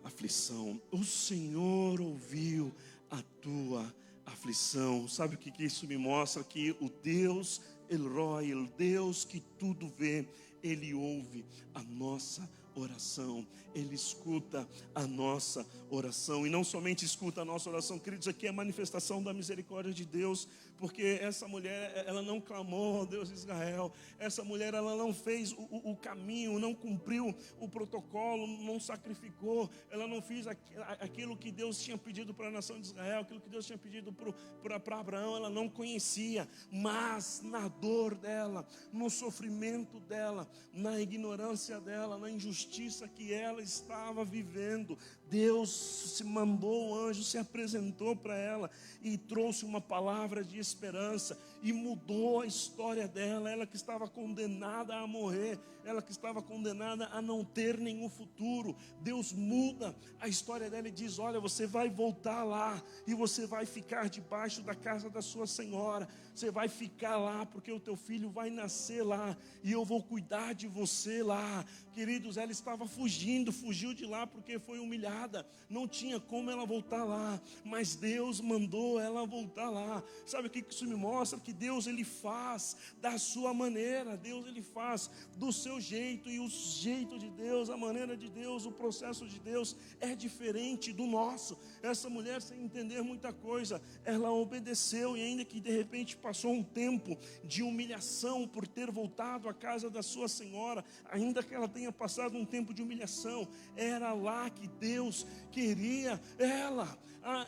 aflição. O Senhor ouviu a tua aflição. Sabe o que isso me mostra? Que o Deus El Roi, o Deus que tudo vê, Ele ouve a nossa oração, Ele escuta a nossa oração. E não somente escuta a nossa oração, queridos, aqui é a manifestação da misericórdia de Deus, porque essa mulher, ela não clamou ao Deus de Israel, essa mulher, ela não fez o caminho, não cumpriu o protocolo, não sacrificou, ela não fez aquilo que Deus tinha pedido para a nação de Israel, aquilo que Deus tinha pedido para Abraão. Ela não conhecia, mas na dor dela, no sofrimento dela, na ignorância dela, na injustiça que ela estava vivendo, Deus se mandou, o anjo se apresentou para ela e trouxe uma palavra de esperança e mudou a história dela. Ela que estava condenada a morrer, ela que estava condenada a não ter nenhum futuro, Deus muda a história dela e diz: olha, você vai voltar lá e você vai ficar debaixo da casa da sua senhora, você vai ficar lá porque o teu filho vai nascer lá e eu vou cuidar de você lá. Queridos, ela estava fugiu de lá porque foi humilhada, não tinha como ela voltar lá, mas Deus mandou ela voltar lá. Sabe o que isso me mostra? Que Deus, Ele faz da sua maneira, Deus, Ele faz do seu jeito, e o jeito de Deus, a maneira de Deus, o processo de Deus é diferente do nosso. Essa mulher, sem entender muita coisa, ela obedeceu, e ainda que de repente passou um tempo de humilhação por ter voltado à casa da sua senhora, ainda que ela tenha passado um tempo de humilhação, era lá que Deus queria ela.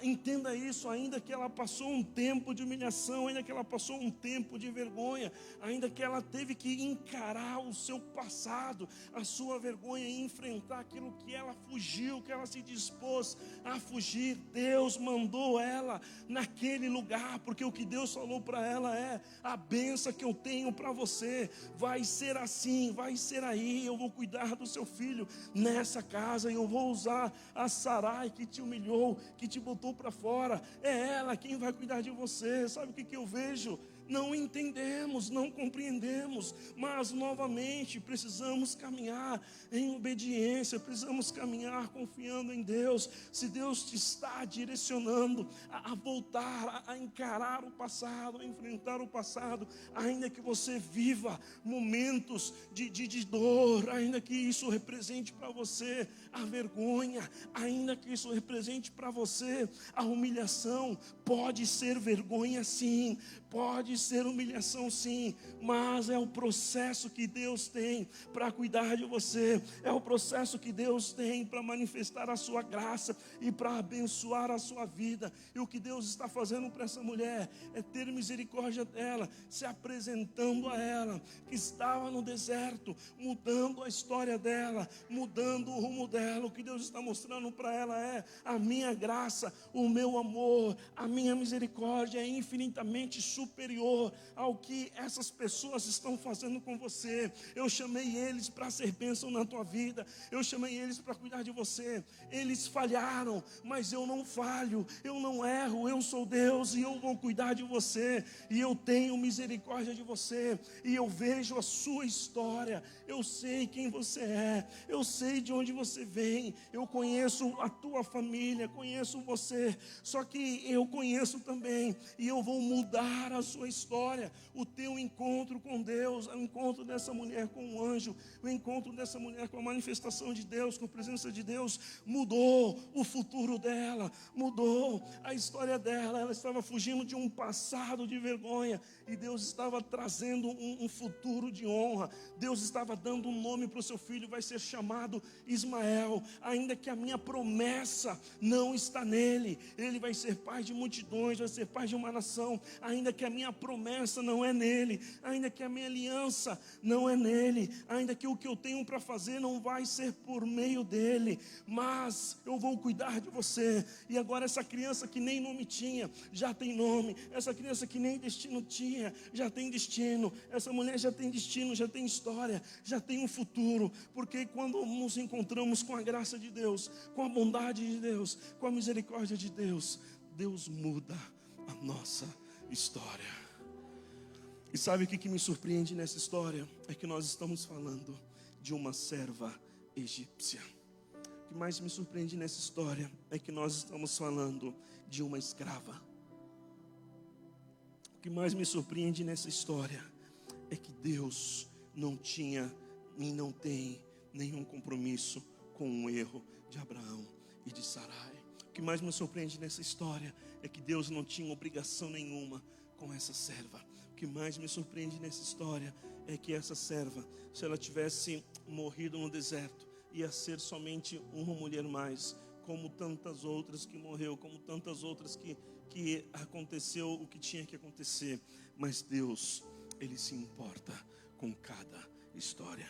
Entenda isso, ainda que ela passou um tempo de humilhação, ainda que ela passou um tempo de vergonha, ainda que ela teve que encarar o seu passado, a sua vergonha, e enfrentar aquilo que ela fugiu, que ela se dispôs a fugir, Deus mandou ela naquele lugar, porque o que Deus falou para ela é: a bênção que eu tenho para você vai ser assim, vai ser aí, eu vou cuidar do seu filho nessa casa, e eu vou usar a Sarai que te humilhou, que te botou para fora, é ela quem vai cuidar de você. Sabe o que eu vejo não entendemos, não compreendemos, mas novamente precisamos caminhar em obediência, precisamos caminhar confiando em Deus. Se Deus te está direcionando a voltar, a encarar o passado, a enfrentar o passado, ainda que você viva momentos de dor, ainda que isso represente para você a vergonha, ainda que isso represente para você a humilhação, pode ser vergonha sim, pode ser humilhação sim, mas é o processo que Deus tem para cuidar de você, é o processo que Deus tem para manifestar a sua graça e para abençoar a sua vida. E o que Deus está fazendo para essa mulher é ter misericórdia dela, se apresentando a ela, que estava no deserto, mudando a história dela, mudando o rumo dela. O que Deus está mostrando para ela é: a minha graça, o meu amor, a minha misericórdia é infinitamente superior ao que essas pessoas estão fazendo com você. Eu chamei eles para ser bênção na tua vida, eu chamei eles para cuidar de você. Eles falharam, mas eu não falho, eu não erro, eu sou Deus e eu vou cuidar de você, e eu tenho misericórdia de você, e eu vejo a sua história, eu sei quem você é, eu sei de onde você vem, eu conheço a tua família, conheço você, só que eu conheço também, e eu vou mudar a sua história. O teu encontro com Deus, o encontro dessa mulher com o anjo, o encontro dessa mulher com a manifestação de Deus, com a presença de Deus, mudou o futuro dela, mudou a história dela. Ela estava fugindo de um passado de vergonha, e Deus estava trazendo um futuro de honra. Deus estava dando um nome para o seu filho, vai ser chamado Ismael. Ainda que a minha promessa não está nele, ele vai ser pai de multidões, vai ser pai de uma nação. Ainda que a minha promessa não é nele, ainda que a minha aliança não é nele, ainda que o que eu tenho para fazer não vai ser por meio dele, mas eu vou cuidar de você. E agora essa criança que nem nome tinha, já tem nome. Essa criança que nem destino tinha, já tem destino. Essa mulher já tem destino, já tem história, já tem um futuro. Porque quando nos encontramos com a graça de Deus, com a bondade de Deus, com a misericórdia de Deus, Deus muda a nossa história. E sabe o que me surpreende nessa história? É que nós estamos falando de uma serva egípcia. O que mais me surpreende nessa história é que nós estamos falando de uma escrava. O que mais me surpreende nessa história é que Deus não tinha e não tem nenhum compromisso com o erro de Abraão e de Sarai. O que mais me surpreende nessa história é que Deus não tinha obrigação nenhuma com essa serva. O que mais me surpreende nessa história é que essa serva, se ela tivesse morrido no deserto, ia ser somente uma mulher mais, como tantas outras que morreu, como tantas outras que aconteceu o que tinha que acontecer. Mas Deus, Ele se importa com cada história.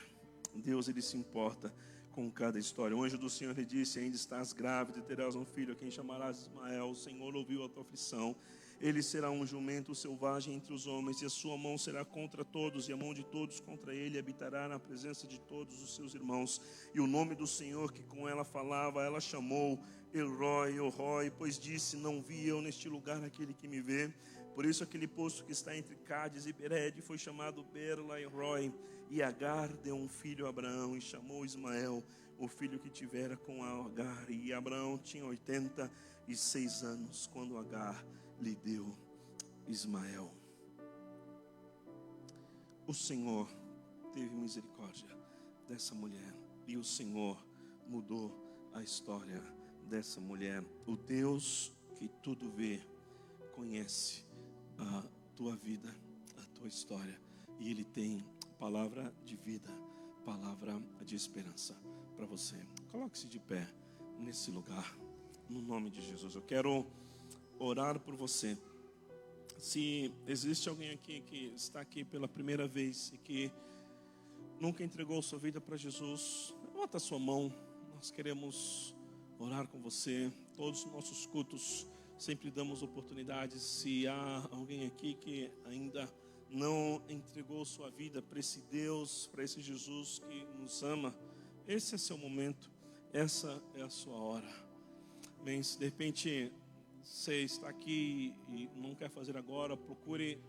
Deus, Ele se importa com cada história. O anjo do Senhor lhe disse: ainda estás grávida e terás um filho, a quem chamarás Ismael. O Senhor ouviu a tua aflição. Ele será um jumento selvagem entre os homens, e a sua mão será contra todos, e a mão de todos contra ele. Habitará na presença de todos os seus irmãos. E o nome do Senhor que com ela falava, ela chamou Elroi, Elroi, pois disse: não vi eu neste lugar aquele que me vê. Por isso aquele poço que está entre Cádiz e Bered foi chamado Beer-lahai-roi. E Agar deu um filho a Abraão, e chamou Ismael, o filho que tivera com Agar. E Abraão tinha 86 anos quando Agar lhe deu Ismael. O Senhor teve misericórdia dessa mulher, e o Senhor mudou a história dessa mulher. O Deus que tudo vê, conhece a tua vida, a tua história, e Ele tem palavra de vida, palavra de esperança para você. Coloque-se de pé nesse lugar, no nome de Jesus. Eu quero orar por você. Se existe alguém aqui que está aqui pela primeira vez e que nunca entregou sua vida para Jesus, levanta a sua mão. Nós queremos orar com você. Todos os nossos cultos sempre damos oportunidades. Se há alguém aqui que ainda não entregou sua vida para esse Deus, para esse Jesus que nos ama, esse é seu momento, essa é a sua hora. Bem, se de repente você está aqui e não quer fazer agora, procure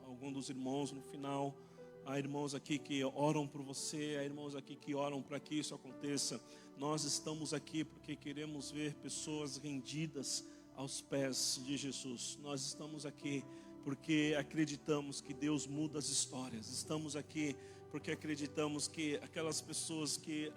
algum dos irmãos no final. Há irmãos aqui que oram por você, há irmãos aqui que oram para que isso aconteça. Nós estamos aqui porque queremos ver pessoas rendidas aos pés de Jesus. Nós estamos aqui porque acreditamos que Deus muda as histórias. Estamos aqui porque acreditamos que aquelas pessoas que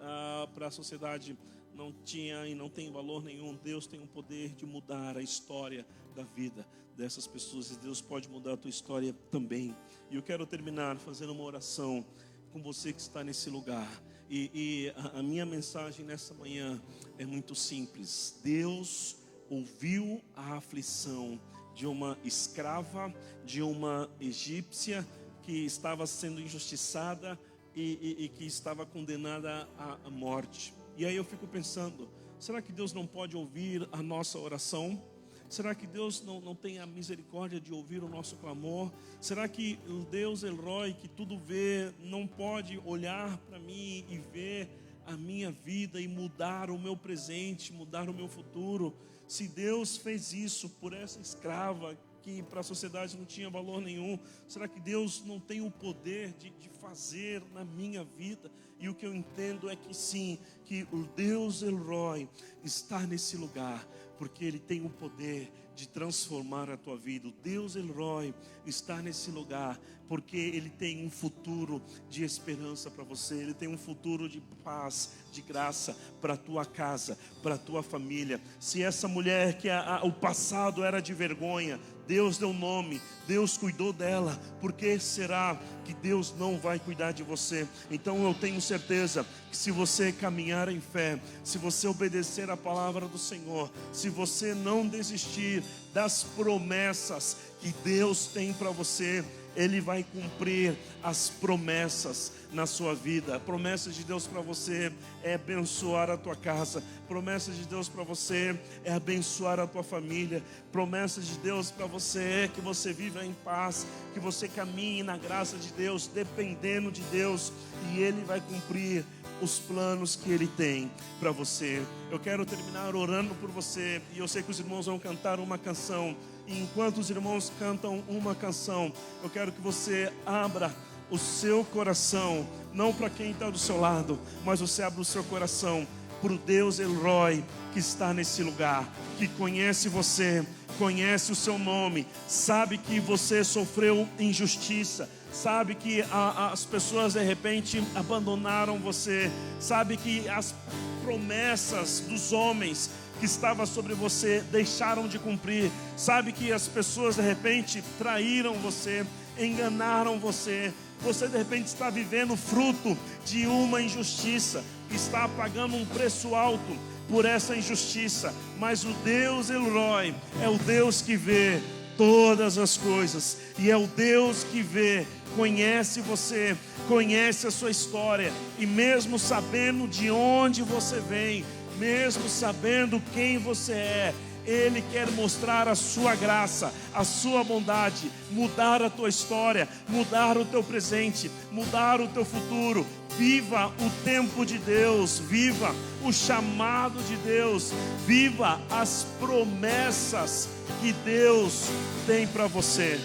para a sociedade não tinha e não tem valor nenhum, Deus tem o poder de mudar a história da vida dessas pessoas, e Deus pode mudar a tua história também. E eu quero terminar fazendo uma oração com você que está nesse lugar. E a minha mensagem nessa manhã é muito simples. Deus ouviu a aflição de uma escrava, de uma egípcia que estava sendo injustiçada e que estava condenada à morte. E aí eu fico pensando, será que Deus não pode ouvir a nossa oração? Será que Deus não tem a misericórdia de ouvir o nosso clamor? Será que o Deus El Roi, que tudo vê, não pode olhar para mim e ver a minha vida e mudar o meu presente, mudar o meu futuro? Se Deus fez isso por essa escrava que para a sociedade não tinha valor nenhum, será que Deus não tem o poder de fazer na minha vida? E o que eu entendo é que sim, que o Deus El Roi está nesse lugar, porque Ele tem o poder de transformar a tua vida. O Deus El Roi está nesse lugar, porque Ele tem um futuro de esperança para você. Ele tem um futuro de paz, de graça para a tua casa, para a tua família. Se essa mulher que o passado era de vergonha, Deus deu nome, Deus cuidou dela, por que será que Deus não vai cuidar de você? Então eu tenho certeza que se você caminhar em fé, se você obedecer a palavra do Senhor, se você não desistir das promessas que Deus tem para você, Ele vai cumprir as promessas na sua vida. A promessa de Deus para você é abençoar a tua casa. Promessa de Deus para você é abençoar a tua família. Promessa de Deus para você é que você viva em paz, que você caminhe na graça de Deus, dependendo de Deus, e Ele vai cumprir os planos que Ele tem para você. Eu quero terminar orando por você, e eu sei que os irmãos vão cantar uma canção. E enquanto os irmãos cantam uma canção, eu quero que você abra o seu coração, não para quem está do seu lado, mas você abre o seu coração para o Deus El Roi que está nesse lugar, que conhece você, conhece o seu nome, sabe que você sofreu injustiça, sabe que as pessoas de repente abandonaram você, sabe que as promessas dos homens que estava sobre você deixaram de cumprir, sabe que as pessoas de repente traíram você, enganaram você. Você de repente está vivendo fruto de uma injustiça, está pagando um preço alto por essa injustiça, mas o Deus El Roi é o Deus que vê todas as coisas, e é o Deus que vê, conhece você, conhece a sua história, e mesmo sabendo de onde você vem, mesmo sabendo quem você é, Ele quer mostrar a sua graça, a sua bondade, mudar a tua história, mudar o teu presente, mudar o teu futuro. Viva o tempo de Deus, viva o chamado de Deus, viva as promessas que Deus tem para você.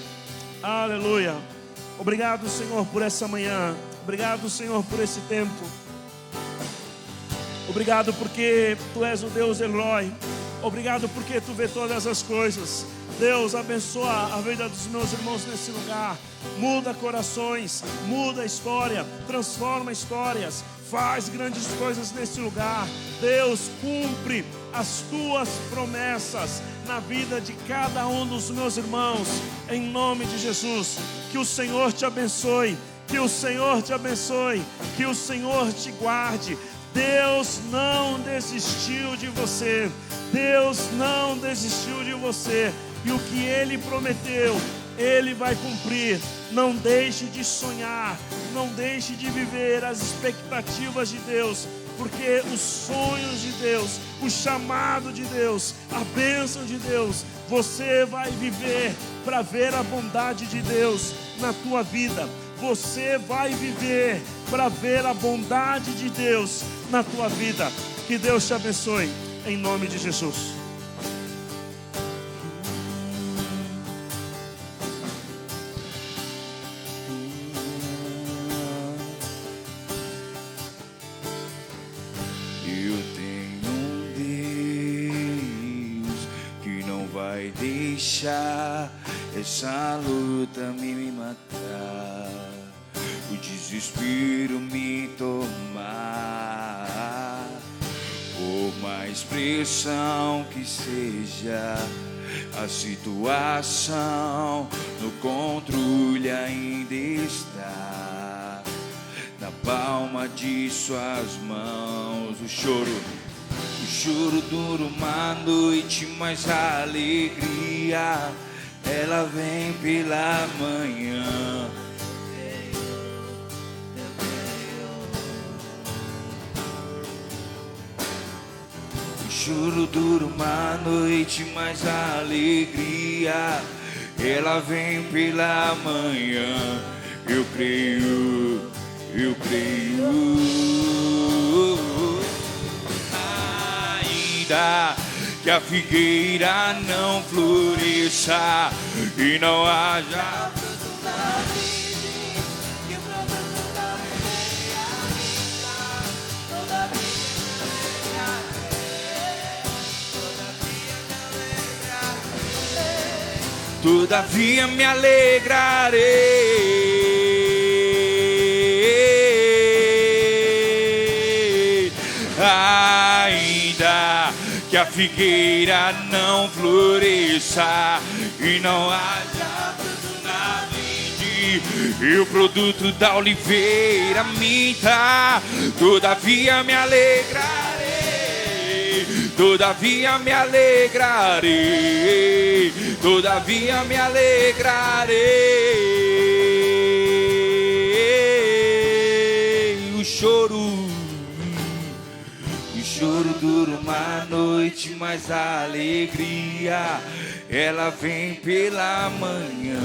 Aleluia. Obrigado, Senhor, por essa manhã. Obrigado, Senhor, por esse tempo. Obrigado porque Tu és o Deus El Roi. Obrigado porque Tu vê todas as coisas. Deus, abençoa a vida dos meus irmãos nesse lugar. Muda corações, muda a história, transforma histórias, faz grandes coisas nesse lugar. Deus, cumpre as Tuas promessas na vida de cada um dos meus irmãos, em nome de Jesus. Que o Senhor te abençoe, que o Senhor te abençoe, que o Senhor te guarde. Deus não desistiu de você, Deus não desistiu de você, e o que Ele prometeu, Ele vai cumprir. Não deixe de sonhar, não deixe de viver as expectativas de Deus, porque os sonhos de Deus, o chamado de Deus, a bênção de Deus, você vai viver para ver a bondade de Deus na tua vida. Você vai viver para ver a bondade de Deus na tua vida. Que Deus te abençoe, em nome de Jesus. deixar essa luta me matar, o desespero me tomar. Por mais pressão que seja a situação, no controle ainda está na palma de suas mãos. O choro dura uma noite, mas a alegria ela vem pela manhã. O choro dura uma noite, mas a alegria ela vem pela manhã. Eu creio, eu creio. Ainda que a figueira não floresça e não haja fruto na vide, que o produto da videira todavia me alegrarei. Ainda que a figueira não floresça e não haja fruto na vide, e o produto da oliveira minta, todavia me alegrarei, todavia me alegrarei, todavia me alegrarei. O choro dura uma noite, mas a alegria ela vem pela manhã.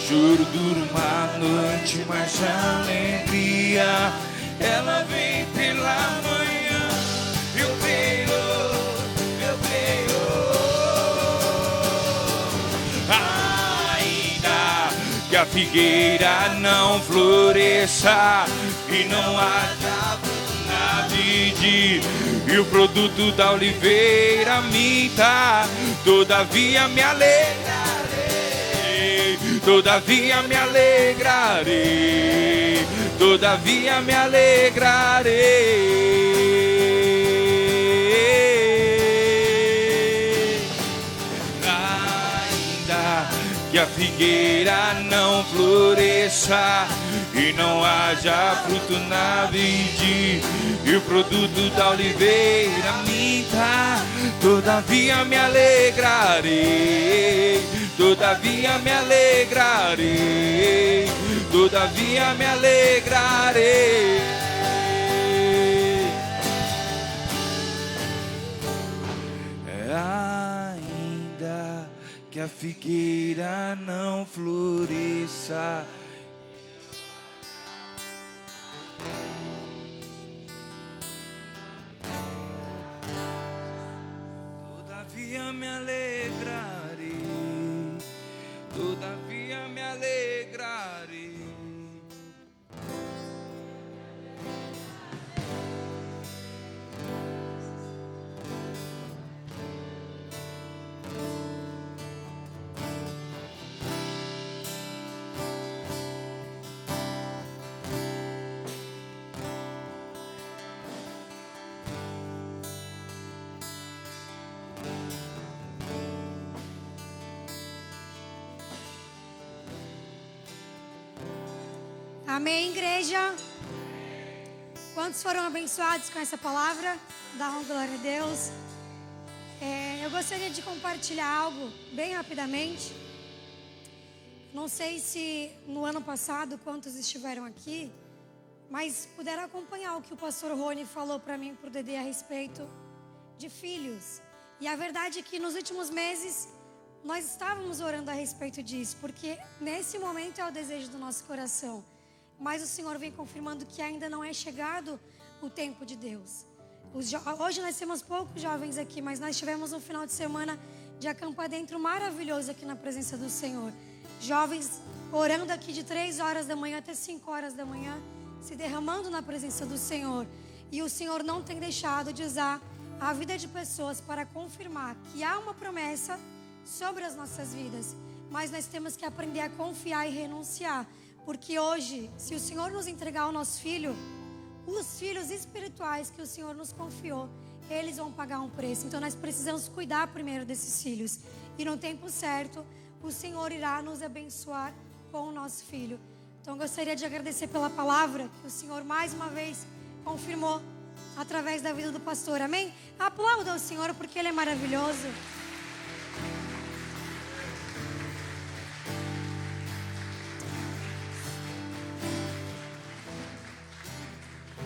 Choro dura uma noite, mas a alegria ela vem pela manhã. Eu creio, eu creio. Ainda que a figueira não floresça e não haja fruto na vide, e o produto da oliveira minta, todavia me alegrarei, todavia me alegrarei, todavia me alegrarei. Ainda que a figueira não floresça e não haja fruto na vide, e o produto da oliveira minta, todavia me alegrarei, todavia me alegrarei, todavia me alegrarei. Ainda que a figueira não floresça, todavia me alegrarei, todavia me alegrarei. Amém, igreja? Quantos foram abençoados com essa palavra? Dá uma glória a Deus. Eu gostaria de compartilhar algo bem rapidamente. Não sei se no ano passado quantos estiveram aqui, mas puderam acompanhar o que o pastor Rony falou para mim e para o Dedê a respeito de filhos. E a verdade é que nos últimos meses nós estávamos orando a respeito disso, porque nesse momento é o desejo do nosso coração. Mas o Senhor vem confirmando que ainda não é chegado o tempo de Deus. Hoje nós temos poucos jovens aqui, mas nós tivemos um final de semana de acampa dentro maravilhoso aqui na presença do Senhor. Jovens orando aqui de 3 horas da manhã até 5 horas da manhã. se derramando na presença do Senhor. E o Senhor não tem deixado de usar a vida de pessoas para confirmar que há uma promessa sobre as nossas vidas. Mas nós temos que aprender a confiar e renunciar. Porque hoje, se o Senhor nos entregar o nosso filho, os filhos espirituais que o Senhor nos confiou, eles vão pagar um preço. Então nós precisamos cuidar primeiro desses filhos. E no tempo certo, o Senhor irá nos abençoar com o nosso filho. Então eu gostaria de agradecer pela palavra que o Senhor mais uma vez confirmou através da vida do pastor. Amém? Aplauda o Senhor porque Ele é maravilhoso.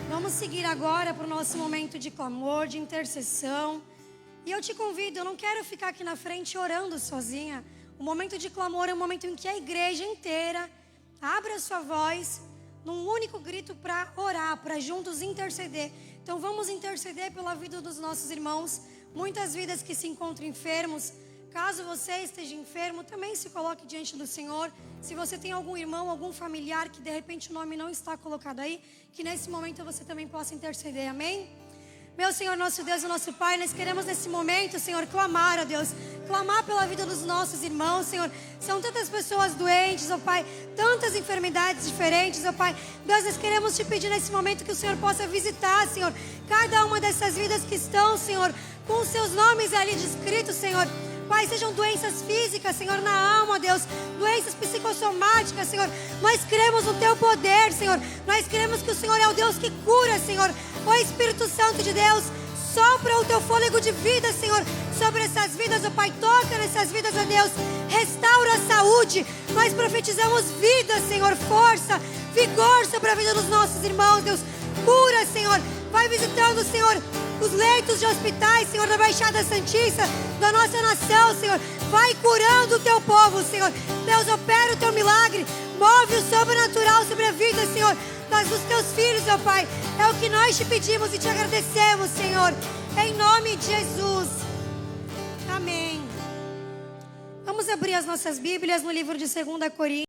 Vamos seguir agora para o nosso momento de clamor, de intercessão. E eu te convido, eu não quero ficar aqui na frente orando sozinha. O momento de clamor é um momento em que a igreja inteira abre a sua voz num único grito para orar, para juntos interceder. Então vamos interceder pela vida dos nossos irmãos. Muitas vidas que se encontram enfermos. Caso você esteja enfermo, também se coloque diante do Senhor. Se você tem algum irmão, algum familiar que de repente o nome não está colocado aí, que nesse momento você também possa interceder, amém? Meu Senhor, nosso Deus e nosso Pai, nós queremos nesse momento, Senhor, clamar a Deus. Clamar pela vida dos nossos irmãos, Senhor. São tantas pessoas doentes, ó Pai, tantas enfermidades diferentes, ó Pai. Deus, nós queremos te pedir nesse momento que o Senhor possa visitar, Senhor, cada uma dessas vidas que estão, Senhor, com os seus nomes ali descritos, Senhor. Pai, sejam doenças físicas, Senhor, na alma, Deus. Doenças psicossomáticas, Senhor. Nós cremos no Teu poder, Senhor. Nós cremos que o Senhor é o Deus que cura, Senhor. Ó Espírito Santo de Deus, sopra o Teu fôlego de vida, Senhor, sobre essas vidas, ó Pai. Toca nessas vidas, ó Deus. Restaura a saúde. Nós profetizamos vida, Senhor, força, vigor sobre a vida dos nossos irmãos, Deus. Cura, Senhor. Vai visitando, Senhor, os leitos de hospitais, Senhor, da Baixada Santista, da nossa nação, Senhor. Vai curando o Teu povo, Senhor. Deus, opera o Teu milagre. Move o sobrenatural sobre a vida, Senhor, dos Teus filhos, ó Pai. É o que nós te pedimos e te agradecemos, Senhor. Em nome de Jesus. Amém. Vamos abrir as nossas Bíblias no livro de 2 Coríntios.